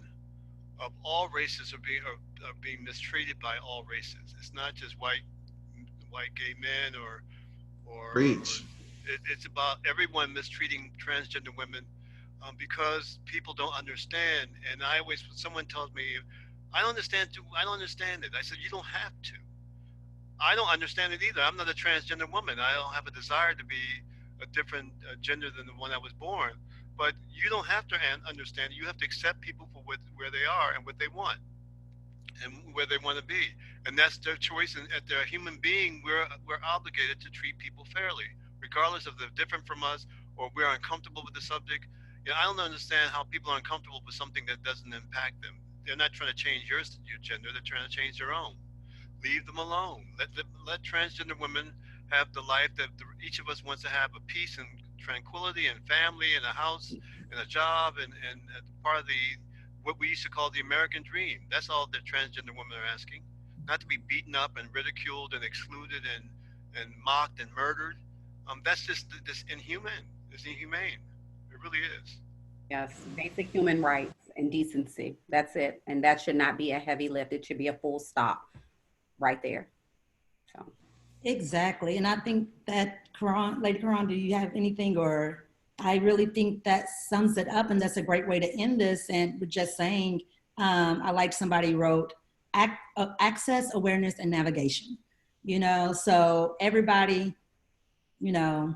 S7: of all races are being mistreated by all races. It's not just white gay men or
S6: Preach.
S7: It's about everyone mistreating transgender women because people don't understand. And I always, when someone tells me, I don't understand it. I said, you don't have to. I don't understand it either. I'm not a transgender woman. I don't have a desire to be a different gender than the one I was born. But you don't have to understand it. You have to accept people for where they are and what they want and where they want to be. And that's their choice. And as they're a human being, we're obligated to treat people fairly, regardless of they're different from us or we're uncomfortable with the subject. You know, I don't understand how people are uncomfortable with something that doesn't impact them. They're not trying to change your gender. They're trying to change their own. Leave them alone. Let transgender women have the life that each of us wants to have, a peace and tranquility and family and a house and a job and part of what we used to call the American dream. That's all that transgender women are asking. Not to be beaten up and ridiculed and excluded and mocked and murdered. That's just this inhumane. It's inhumane. It really is.
S4: Yes, basic human rights and decency. That's it. And that should not be a heavy lift. It should be a full stop right there. So.
S2: Exactly. And I think that, Lady Keron, do you have anything, or I really think that sums it up, and that's a great way to end this. And with just saying, I like somebody wrote access, awareness, and navigation, you know, so everybody, you know,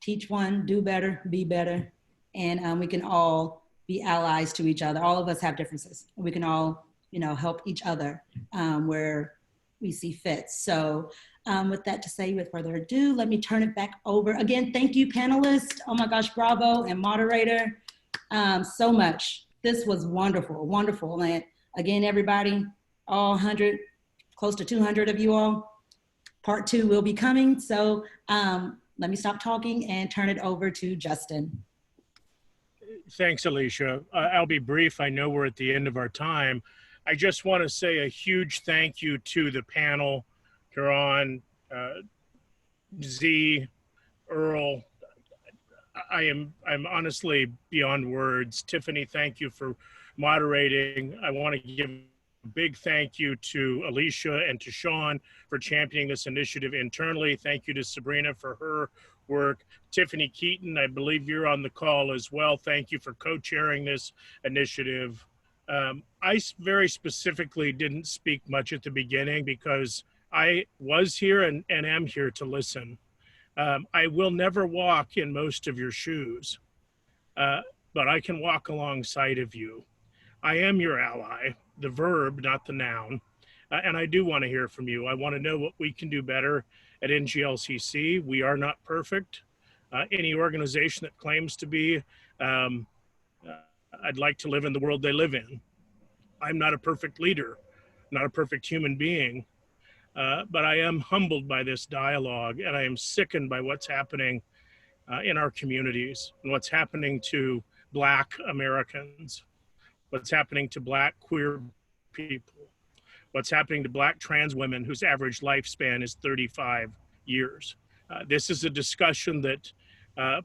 S2: teach one, do better, be better. And we can all be allies to each other. All of us have differences. We can all, you know, help each other where we see fit. So with that to say, with further ado, let me turn it back over. Again, thank you, panelists. Oh my gosh, bravo, and moderator, so much. This was wonderful, wonderful. And again, everybody, all 100, close to 200 of you all, part 2 will be coming. So let me stop talking and turn it over to Justin.
S1: Thanks, Alicia. I'll be brief. I know we're at the end of our time. I just want to say a huge thank you to the panel, Keron, Z, Earl, I'm honestly beyond words. Tiffany, thank you for moderating. I want to give a big thank you to Alicia and to Sean for championing this initiative internally. Thank you to Sabrina for her work. Tiffany Keaton, I believe you're on the call as well. Thank you for co-chairing this initiative. I very specifically didn't speak much at the beginning because I was here and am here to listen. I will never walk in most of your shoes, but I can walk alongside of you. I am your ally, the verb, not the noun. And I do want to hear from you. I want to know what we can do better at NGLCC. We are not perfect. Any organization that claims to be, I'd like to live in the world they live in. I'm not a perfect leader, not a perfect human being, but I am humbled by this dialogue, and I am sickened by what's happening in our communities and what's happening to Black Americans, what's happening to Black queer people, what's happening to Black trans women whose average lifespan is 35 years. This is a discussion that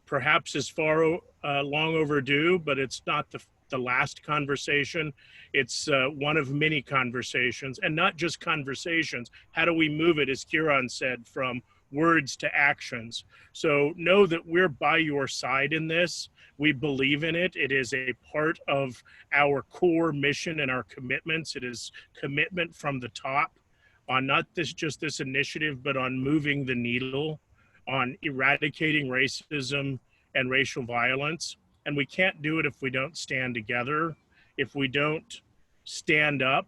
S1: perhaps is far long overdue, but it's not the last conversation. It's one of many conversations, and not just conversations. How do we move it, as Keron said, from words to actions? So know that we're by your side in this. We believe in it. It is a part of our core mission and our commitments. It is commitment from the top on not just this initiative, but on moving the needle, on eradicating racism and racial violence. And we can't do it if we don't stand together, if we don't stand up,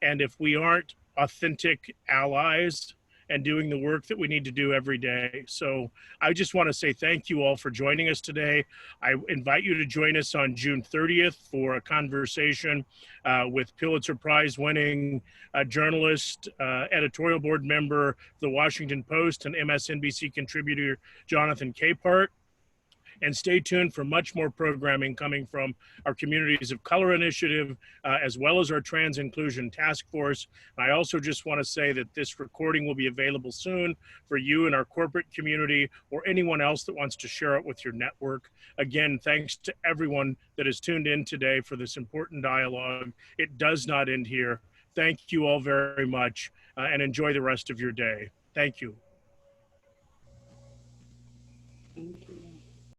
S1: and if we aren't authentic allies and doing the work that we need to do every day. So I just want to say thank you all for joining us today. I invite you to join us on June 30th for a conversation with Pulitzer Prize winning journalist, editorial board member, The Washington Post, and MSNBC contributor, Jonathan Capehart. And stay tuned for much more programming coming from our Communities of Color Initiative, as well as our Trans Inclusion Task Force. I also just want to say that this recording will be available soon for you in our corporate community or anyone else that wants to share it with your network. Again, thanks to everyone that has tuned in today for this important dialogue. It does not end here. Thank you all very much, and enjoy the rest of your day. Thank you.
S4: Thank you.